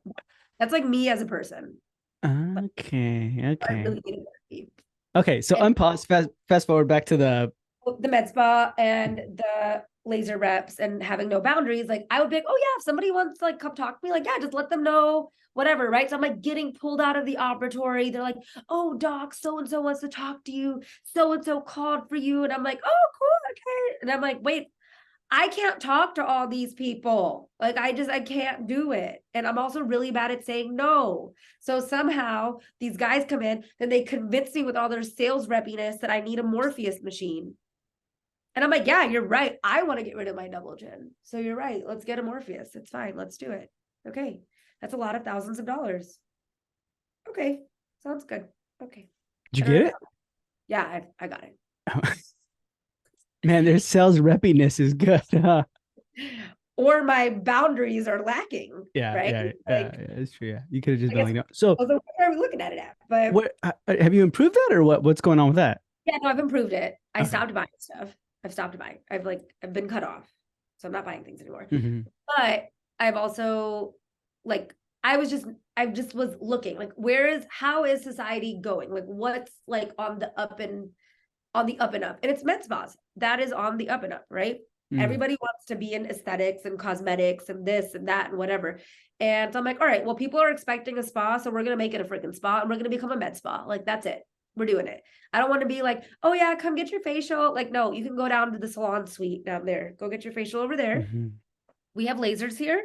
That's like me as a person. Like, Okay. I Okay. really need therapy. Okay. So And unpause. Fast forward back to the. the med spa and the laser reps and having no boundaries, like I would be like, oh yeah, if somebody wants to like come talk to me, like yeah, just let them know, whatever, right? So I'm like getting pulled out of the operatory. They're like, oh doc, so and so wants to talk to you. So and so called for you, and I'm like, oh cool, okay. And I'm like, wait, I can't talk to all these people. Like I can't do it. And I'm also really bad at saying no. So somehow these guys come in and they convince me with all their sales reppiness that I need a Morpheus machine. And I'm like, yeah, you're right. I want to get rid of my double chin. So you're right. Let's get a Morpheus. It's fine. Let's do it. Okay. That's a lot of thousands of dollars. Okay. Sounds good. Okay. Did you I don't get know. it? Yeah, I got it. Man, their sales reppiness is good. Huh? Or my boundaries are lacking, Yeah. right? Yeah. Yeah. Like, Yeah. It's true. Yeah. You could have just I been guess like, no. So also where are we looking at it at? But what have you improved that or what? What's going on with that? yeah, no, I've improved it. I Okay. stopped buying stuff. I've stopped buying. I've been cut off. So I'm not buying things anymore. Hmm. But I've also like I just was looking like how is society going? Like what's like on the up and up? And it's med spas. That is on the up and up, right? Mm. Everybody wants to be in aesthetics and cosmetics and this and that and whatever. And so I'm like, all right, well, people are expecting a spa, so we're gonna make it a freaking spa and we're gonna become a med spa. Like that's it. We're doing it. I don't want to be like, oh yeah, come get your facial. Like, no, you can go down to the salon suite down there. Go get your facial over there. Hmm. We have lasers here.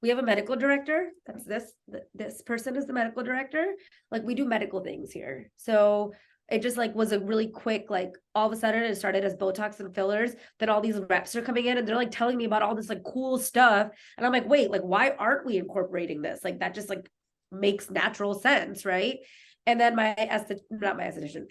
We have a medical director. That's this person is the medical director. Like we do medical things here. So it just like was a really quick, like all of a sudden it started as Botox and fillers. Then all these reps are coming in and they're like telling me about all this like cool stuff. And I'm like, wait, like why aren't we incorporating this? Like that just like makes natural sense, right? And then not my esthetician,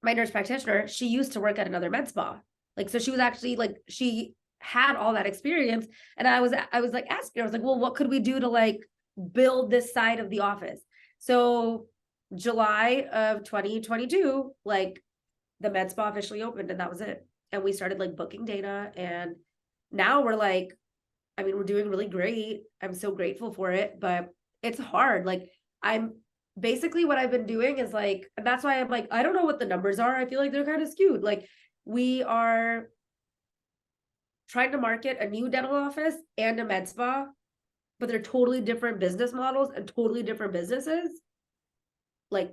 my nurse practitioner, she used to work at another med spa. Like, so she was actually like, she had all that experience. And I was like asking her, I was like, well, what could we do to like build this side of the office? So July of 2022, like the med spa officially opened and that was it. And we started like booking data and now we're like, I mean, we're doing really great. I'm so grateful for it, but it's hard. Like I'm basically what I've been doing is like, that's why I'm like, I don't know what the numbers are. I feel like they're kind of skewed. Like we are trying to market a new dental office and a med spa, but they're totally different business models and totally different businesses, like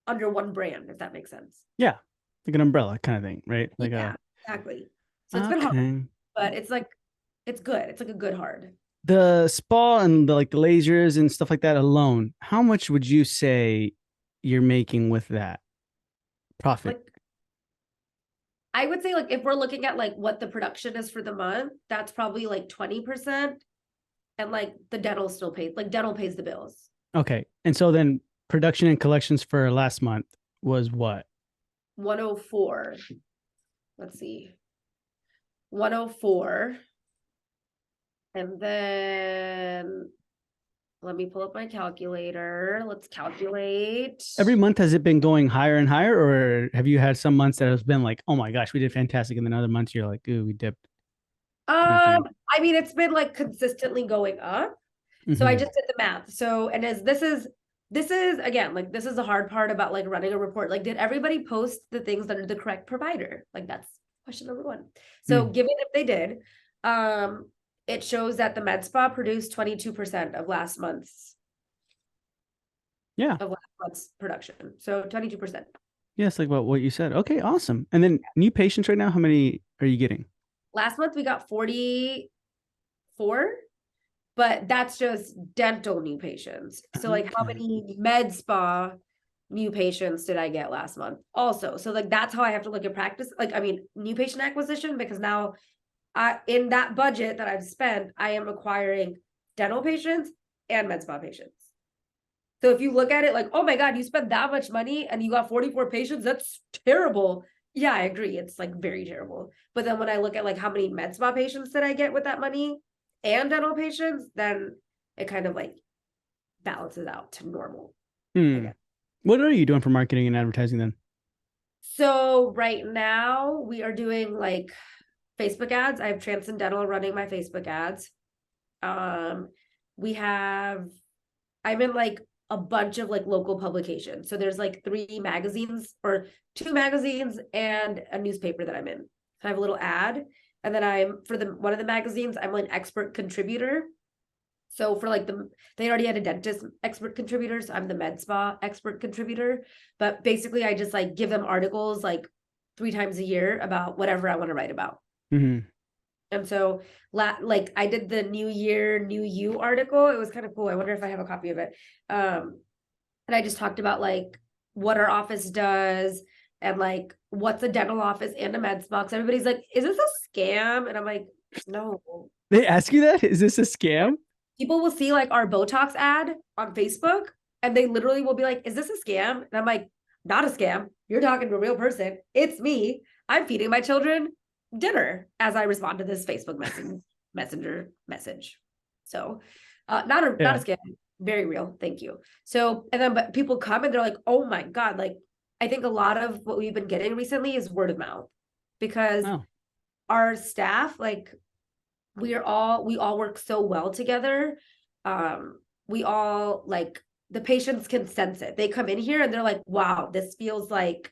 under one brand, if that makes sense. Yeah, like an umbrella kind of thing, right? Like Yeah, a exactly. So it's been hard, okay. but it's like it's good. It's like a good hard. The spa and the like the lasers and stuff like that alone, how much would you say you're making with that profit? Like I would say like if we're looking at like what the production is for the month, that's probably like 20%. And like the dental still pays, like dental pays the bills. Okay. And so then production and collections for last month was what? 104. Let's see. 104. And then let me pull up my calculator. Let's calculate. Every month has it been going higher and higher, or have you had some months that has been like, oh my gosh, we did fantastic, and then other months you're like, ooh, we dipped, kind of thing. I mean, it's been like consistently going up. So I Mm-hmm. just did the math. So, and as this is again, like this is the hard part about like running a report. Like, did everybody post the things that are the correct provider? Like that's question number one. So Mm. given if they did, um, it shows that the med spa produced 22% Yeah. of last month's production. So 22%. Yes, like what you said. Okay, awesome. And then new patients right now, how many are you getting? Last month we got 44, but that's just dental new patients. So like how Okay. many med spa new patients did I get last month also? So like that's how I have to look at practice. Like I mean new patient acquisition because now in that budget that I've spent, I am acquiring dental patients and med spa patients. So if you look at it like, oh my God, you spent that much money and you got 44 patients, that's terrible. Yeah, I agree. It's like very terrible. But then when I look at like how many med spa patients did I get with that money and dental patients, then it kind of like balances out to normal, I Hmm. guess. What are you doing for marketing and advertising then? So right now we are doing like Facebook ads. I have Transcendental running my Facebook ads. Um, we have I'm in like a bunch of like local publications. So there's like 3 magazines or 2 magazines and a newspaper that I'm in. So I have a little ad. And then I'm for the one of the magazines, I'm an expert contributor. So for like they already had a dentist expert contributor, so I'm the med spa expert contributor. But basically I just like give them articles like 3 times a year about whatever I want to write about. Mm-hmm. And so like I did the New Year, New You article. It was kind of cool. I wonder if I have a copy of it. And I just talked about like what our office does and like what's a dental office and a med spa. Everybody's like, is this a scam? And I'm like, no. They ask you that? Is this a scam? People will see like our Botox ad on Facebook and they literally will be like, is this a scam? And I'm like, not a scam. You're talking to a real person. It's me. I'm feeding my children dinner as I respond to this Facebook messenger message. So not a Yeah. scam, very real. Thank you. So and then but people come and they're like, oh my God, like I think a lot of what we've been getting recently is word of mouth because Oh. our staff, like we all work so well together. We all like the patients can sense it. They come in here and they're like, wow, this feels like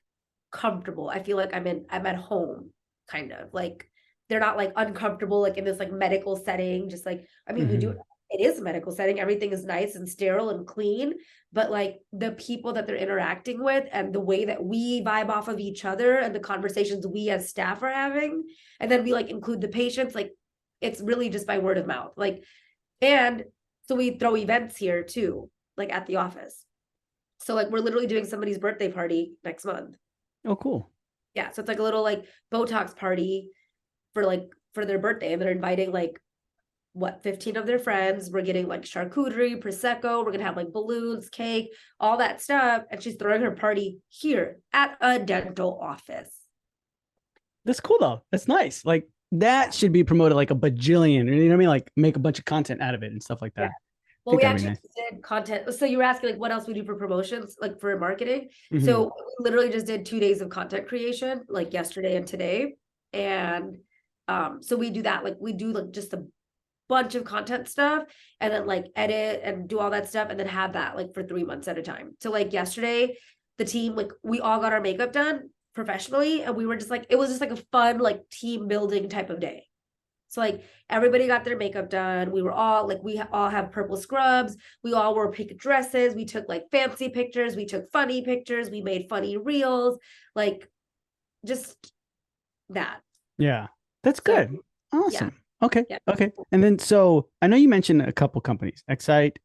comfortable. I feel like I'm at home, kind of like they're not like uncomfortable like in this like medical setting. Just like I mean, we do Mm-hmm. it is a medical setting, everything is nice and sterile and clean, but like the people that they're interacting with and the way that we vibe off of each other and the conversations we as staff are having, and then we like include the patients, like it's really just by word of mouth. Like, and so we throw events here too, like at the office. So like we're literally doing somebody's birthday party next month. Oh, cool. Yeah. So it's like a little like Botox party for their birthday. And they're inviting like what 15 of their friends. We're getting like charcuterie, prosecco. We're gonna have like balloons, cake, all that stuff. And she's throwing her party here at a dental office. That's cool though. That's nice. Like that Yeah. should be promoted like a bajillion. You know what I mean? Like make a bunch of content out of it and stuff like Yeah. that. Well, think we that'd be actually nice. did content. So you were asking like what else we do for promotions, like for marketing. Hmm. So we literally just did 2 days of content creation, like yesterday and today. And so we do that, like we do like just a bunch of content stuff and then like edit and do all that stuff and then have that like for 3 months at a time. So like yesterday, the team, like we all got our makeup done professionally and we were just like, it was just like a fun, like team building type of day. So like everybody got their makeup done. We were all like, we all have purple scrubs. We all wore pink dresses. We took like fancy pictures. We took funny pictures. We made funny reels, like just that. Yeah, that's So good. yeah, Awesome. Okay. yeah, Okay. And then, so I know you mentioned a couple companies, Excite,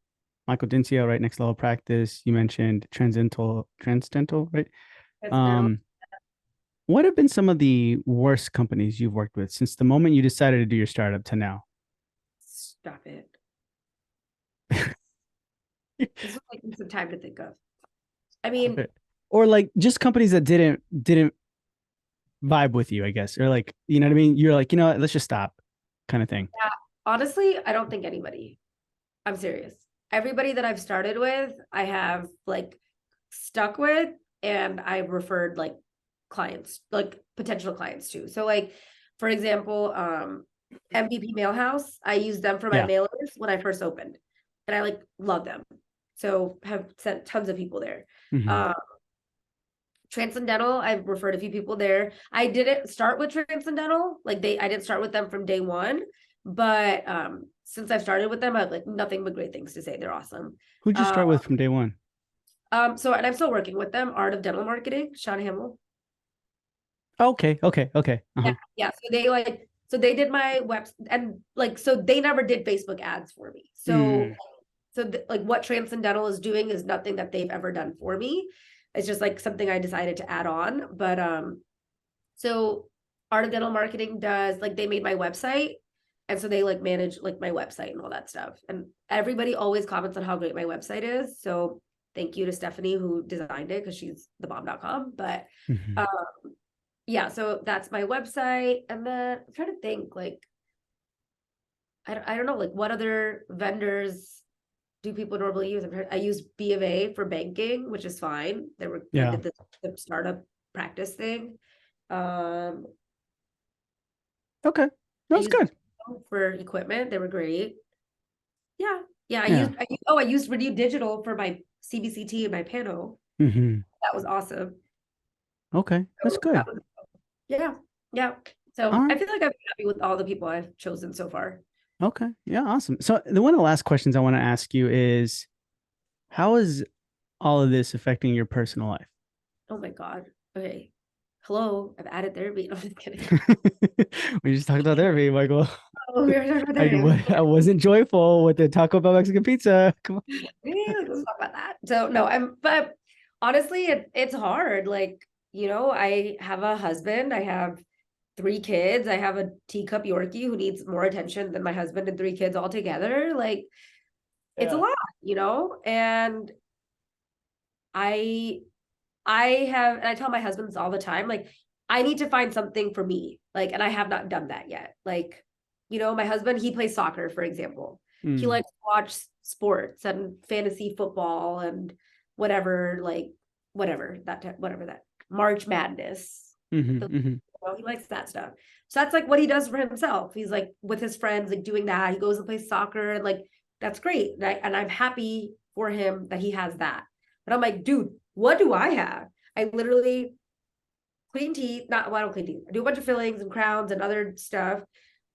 Michael Dincia, right? Next Level Practice. You mentioned Transcendental, right? transcendental. Um, what have been some of the worst companies you've worked with since the moment you decided to do your startup to now? Stop it. This was like some time to think of. I Stop mean, it. Or like just companies that didn't vibe with you, I guess, or like, you know what I mean? You're like, you know what, let's just stop, kind of thing. yeah, honestly, I don't think anybody. I'm serious. Everybody that I've started with, I have like stuck with, and I've referred like clients, like potential clients too. So like, for example, MVP Mailhouse, I used them for my Yeah. mailers when I first opened, and I like love them. So have sent tons of people there. Hmm. Um, Transcendental, I've referred a few people there. I didn't start with Transcendental, like I didn't start with them from day one, but since I've started with them, I have like nothing but great things to say. They're awesome. Who'd you Uh, start with from day one? so and I'm still working with them, Art of Dental Marketing, Sean Hamill. Okay. Okay. Okay. Yeah, Uh-huh. yeah. So they did my web and like so they never did Facebook ads for me. So Mm. like what Transcendental is doing is nothing that they've ever done for me. It's just like something I decided to add on. But so Art of Dental Marketing does like they made my website. And so they like manage like my website and all that stuff. And everybody always comments on how great my website is. So thank you to Stephanie who designed it because she's thebomb.com. But Hmm. um yeah, so that's my website. And then I'm trying to think like I don't know, like what other vendors do people normally use? I use B of A for banking, which is fine. I Yeah. did the startup practice thing. Um, Okay. I That's used good. for equipment. They were great. Yeah. Yeah. Yeah. I used Renew Digital for my CBCT and my panel. Hmm. That was awesome. Okay. That's So that good. was, yeah. Yeah. All So I right. feel like I'm happy with all the people I've chosen so far. Okay. Yeah. Awesome. So the one of the last questions I want to ask you is, how is all of this affecting your personal life? Oh my God. Okay. Hello. I've added therapy. No, I'm just kidding. We just talked about therapy, Michael. Oh, we were talking about I, therapy. I wasn't joyful with the Taco Bell Mexican pizza. Come on. Let's talk about that. So no, but honestly, it's hard. Like, I have a husband, I have 3 kids, I have a teacup Yorkie who needs more attention than my husband and 3 kids all together. Like, it's a Yeah. lot. And I and I tell my husband this all the time, like, I need to find something for me. Like, and I have not done that yet. Like, my husband, he plays soccer, for example. He Mm. likes to watch sports and fantasy football and whatever, like, whatever that March Madness. Hmm. Hmm. He likes that stuff. So that's like what he does for himself. He's like with his friends, like doing that. He goes and plays soccer, and like that's great. And I'm happy for him that he has that. But I'm like, dude, what do I have? I literally clean teeth, not well, I don't clean teeth. I do a bunch of fillings and crowns and other stuff.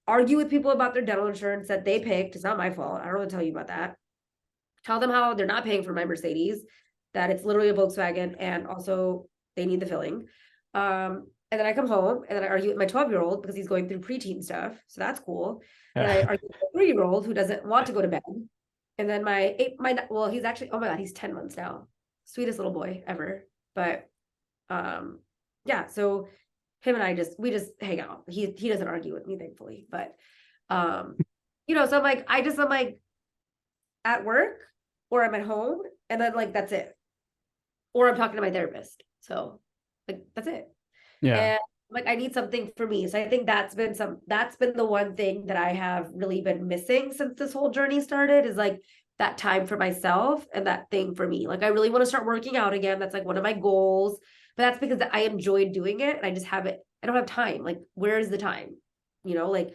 Argue with people about their dental insurance that they picked. It's not my fault. I don't want to tell you about that. Tell them how they're not paying for my Mercedes, that it's literally a Volkswagen, and also they need the filling. And then I come home and then I argue with my 12-year-old because he's going through preteen stuff. So that's cool. And then I Yeah. argue with my 3-year-old who doesn't want to go to bed. And then well, he's actually, oh my God, he's 10 months now. Sweetest little boy ever. But um, yeah, so him and we just hang out. He doesn't argue with me, thankfully. But so I'm like at work or I'm at home, and then like that's it. Or I'm talking to my therapist. So like that's it. Yeah. And like I need something for me. So I think that's been the one thing that I have really been missing since this whole journey started is like that time for myself and that thing for me. Like I really want to start working out again. That's like one of my goals. But that's because I enjoyed doing it and I just have it. I don't have time. Like, where is the time? Like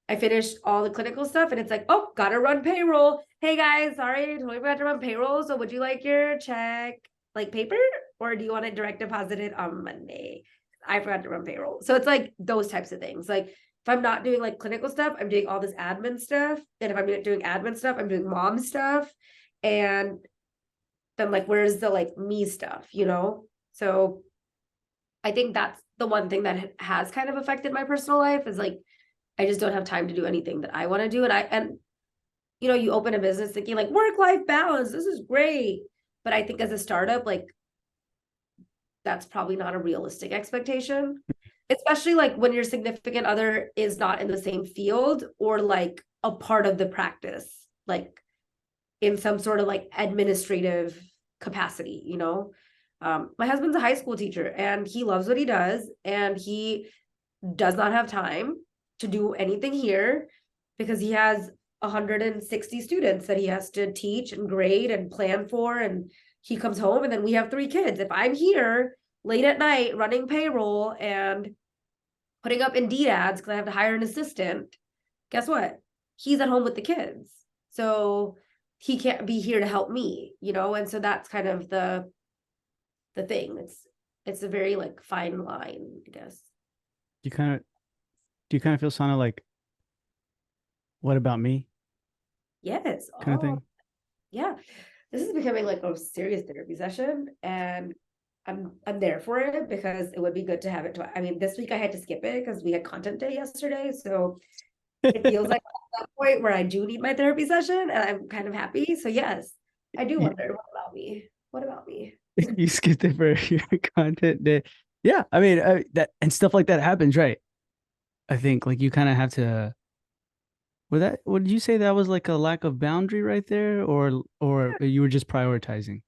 I finished all the clinical stuff and it's like, oh, gotta run payroll. Hey guys, sorry, I totally forgot to run payroll. So would you like your check like paper or do you want it direct deposited on Monday? I forgot to run payroll. So it's like those types of things. Like if I'm not doing like clinical stuff, I'm doing all this admin stuff. And if I'm doing admin stuff, I'm doing mom stuff. And then like where's the like me stuff? So I think that's the one thing that has kind of affected my personal life is like I just don't have time to do anything that I want to do. And you open a business thinking like work-life balance, this is great. But I think as a startup, like that's probably not a realistic expectation, especially like when your significant other is not in the same field or like a part of the practice, like in some sort of like administrative capacity. My husband's a high school teacher and he loves what he does and he does not have time to do anything here because he has 160 students that he has to teach and grade and plan for. And he comes home and then we have 3 kids. If I'm here late at night running payroll and putting up Indeed ads because I have to hire an assistant, guess what? He's at home with the kids. So he can't be here to help me. And so that's kind of the thing. It's a very like fine line, I guess. You kind of do you kind of feel Sana like, what about me Yes. kind of Oh, thing? yeah. This is becoming like a serious therapy session, and I'm there for it because it would be good to have it. I mean, this week I had to skip it because we had content day yesterday, so it feels like at that point where I do need my therapy session, and I'm kind of happy. So yes, I do you, wonder, what about me? What about me? you skipped it for your content day. Yeah, I mean that and stuff like that happens, right? I think like you kind of have to. Would you say that was like a lack of boundary right there, or you were just prioritizing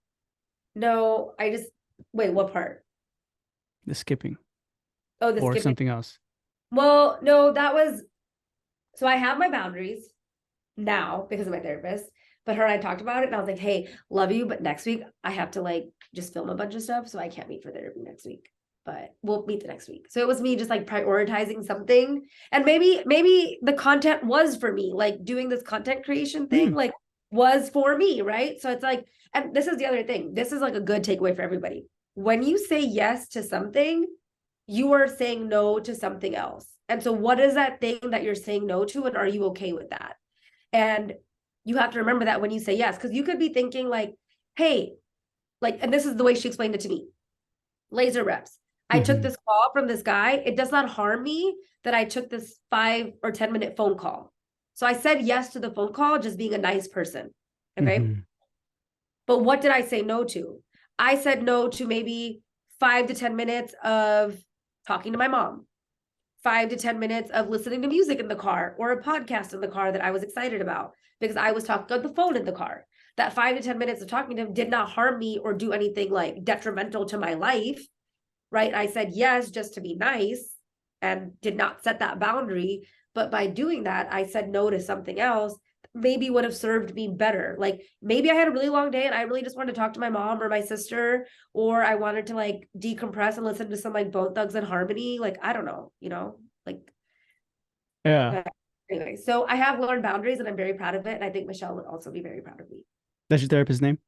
No, I just wait. What part? the skipping Oh, the or skipping. something else? Well, no, that was so I have my boundaries now because of my therapist. But her and I talked about it, and I was like, "Hey, love you, but next week I have to like just film a bunch of stuff, so I can't meet for therapy next week. But we'll meet the next week." So it was me just like prioritizing something, and maybe the content was for me, like doing this content creation thing, Hmm. like was for me, right? So it's like, and this is the other thing. This is like a good takeaway for everybody. When you say yes to something, you are saying no to something else. And so, what is that thing that you're saying no to, and are you okay with that? And you have to remember that when you say yes, because you could be thinking like, hey, like, and this is the way she explained it to me, laser reps. I took Mm-hmm. this call from this guy. It does not harm me that I took this 5 or 10 minute phone call. So I said yes to the phone call, just being a nice person. Okay. Mm-hmm. But what did I say no to? I said no to maybe 5 to 10 minutes of talking to my mom, 5 to 10 minutes of listening to music in the car or a podcast in the car that I was excited about because I was talking on the phone in the car. That 5 to 10 minutes of talking to him did not harm me or do anything like detrimental to my life, right? I said yes just to be nice and did not set that boundary. But by doing that, I said no to something else maybe would have served me better. Like maybe I had a really long day and I really just wanted to talk to my mom or my sister, or I wanted to like decompress and listen to some like Bone Thugs and Harmony. Like, I don't know, like, Yeah, anyway, so I have learned boundaries and I'm very proud of it. And I think Michelle would also be very proud of me. that's your therapist's name.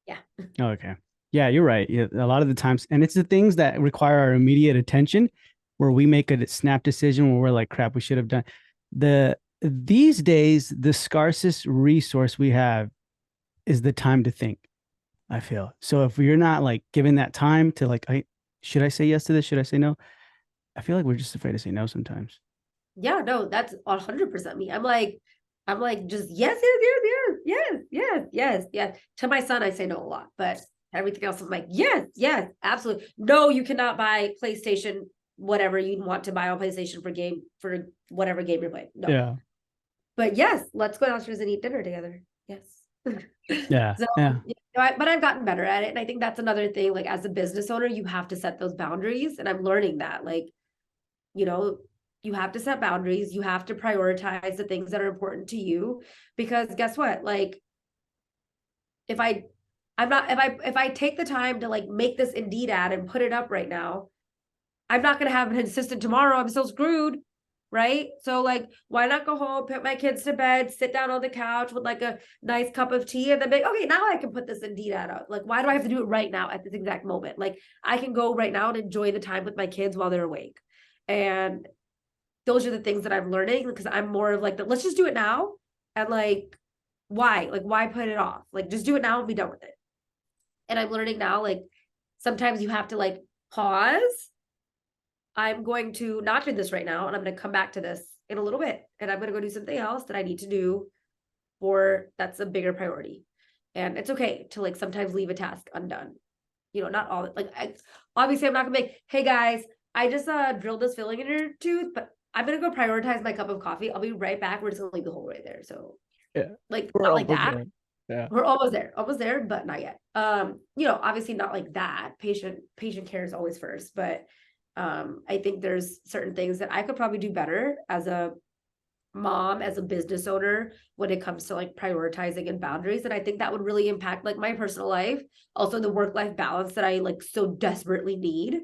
Yeah. Oh, okay. Yeah, you're right. Yeah, a lot of the times, and it's the things that require our immediate attention, where we make a snap decision where we're like, "Crap, we should have done." These days, the scarcest resource we have is the time to think. I feel so. If you're not like given that time to like, should I say yes to this? Should I say no? I feel like we're just afraid to say no sometimes. Yeah, no, that's 100% me. I'm like, just yes, yes, yes, yes, yes, yes, yes, yes. To my son, I say no a lot, but everything else, I'm like, yes, yes, absolutely. No, you cannot buy PlayStation, whatever you want to buy on PlayStation for whatever game you're playing. No. Yeah. But yes, let's go downstairs and eat dinner together. Yes. Yeah. So, Yeah. but I've gotten better at it. And I think that's another thing. Like, as a business owner, you have to set those boundaries. And I'm learning that. Like, you know, you have to set boundaries. You have to prioritize the things that are important to you. Because guess what? Like, if I I'm not if I take the time to like make this Indeed ad and put it up right now, I'm not gonna have an assistant tomorrow. I'm still screwed, right? So like, why not go home, put my kids to bed, sit down on the couch with like a nice cup of tea, and then be okay. Now I can put this Indeed ad out. Like, why do I have to do it right now at this exact moment? Like, I can go right now and enjoy the time with my kids while they're awake. And those are the things that I'm learning because I'm more of like the let's just do it now and like why put it off? Like just do it now and be done with it. And I'm learning now like sometimes you have to like pause. I'm going to not do this right now and I'm going to come back to this in a little bit and I'm going to go do something else that I need to do or that's a bigger priority. And it's okay to like sometimes leave a task undone. You know, not all like obviously I'm not gonna make, hey guys, I just drilled this filling in your tooth, but I'm gonna go prioritize my cup of coffee. I'll be right back. We're just gonna leave the hole right there. So Yeah. like We're not like almost that. there. Yeah. We're almost there, but not yet. You know, obviously not like that. Patient care is always first, but I think there's certain things that I could probably do better as a mom, as a business owner, when it comes to like prioritizing and boundaries. And I think that would really impact like my personal life, also the work-life balance that I like so desperately need.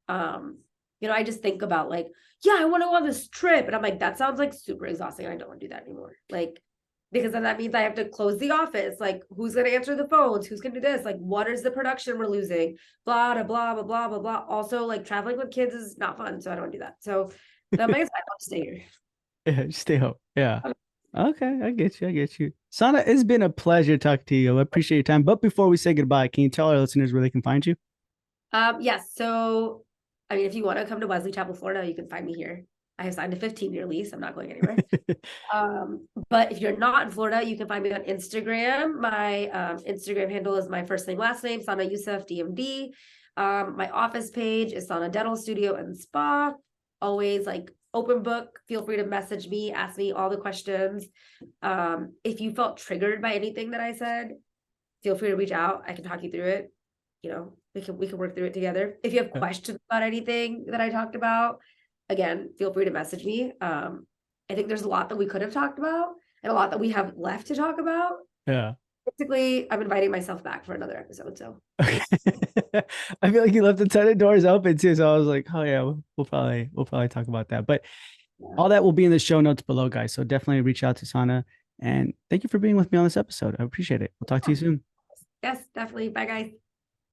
You know, I just think about like, yeah, I want to go on this trip. And I'm like, that sounds like super exhausting. I don't want to do that anymore. Like, because then that means I have to close the office. Like, who's going to answer the phones? Who's going to do this? Like, what is the production we're losing? Blah, blah, blah, blah, blah, blah, blah. Also, like, traveling with kids is not fun. So I don't do that. So that makes I want to stay here. Yeah. Stay home. Yeah. Okay. I get you. I get you. Sana, it's been a pleasure talking to you. I appreciate your time. But before we say goodbye, can you tell our listeners where they can find you? Yes. So, I mean, if you want to come to Wesley Chapel, Florida, you can find me here. I have signed a 15-year lease. I'm not going anywhere. But if you're not in Florida, you can find me on Instagram. My Instagram handle is my first name, last name, Sana Yusuf, DMD. My office page is Sana Dental Studio and Spa. Always like open book. Feel free to message me, ask me all the questions. If you felt triggered by anything that I said, feel free to reach out. I can talk you through it. You know, we can work through it together. If you have questions about anything that I talked about, again, feel free to message me. I think there's a lot that we could have talked about and a lot that we have left to talk about. Yeah. Basically, I'm inviting myself back for another episode. So Okay. I feel like you left a ton of doors open too. So I was like, oh yeah, we'll probably talk about that. But yeah. all that will be in the show notes below, guys. So definitely reach out to Sana. And thank you for being with me on this episode. I appreciate it. We'll talk to you soon. Yes, definitely. Bye guys.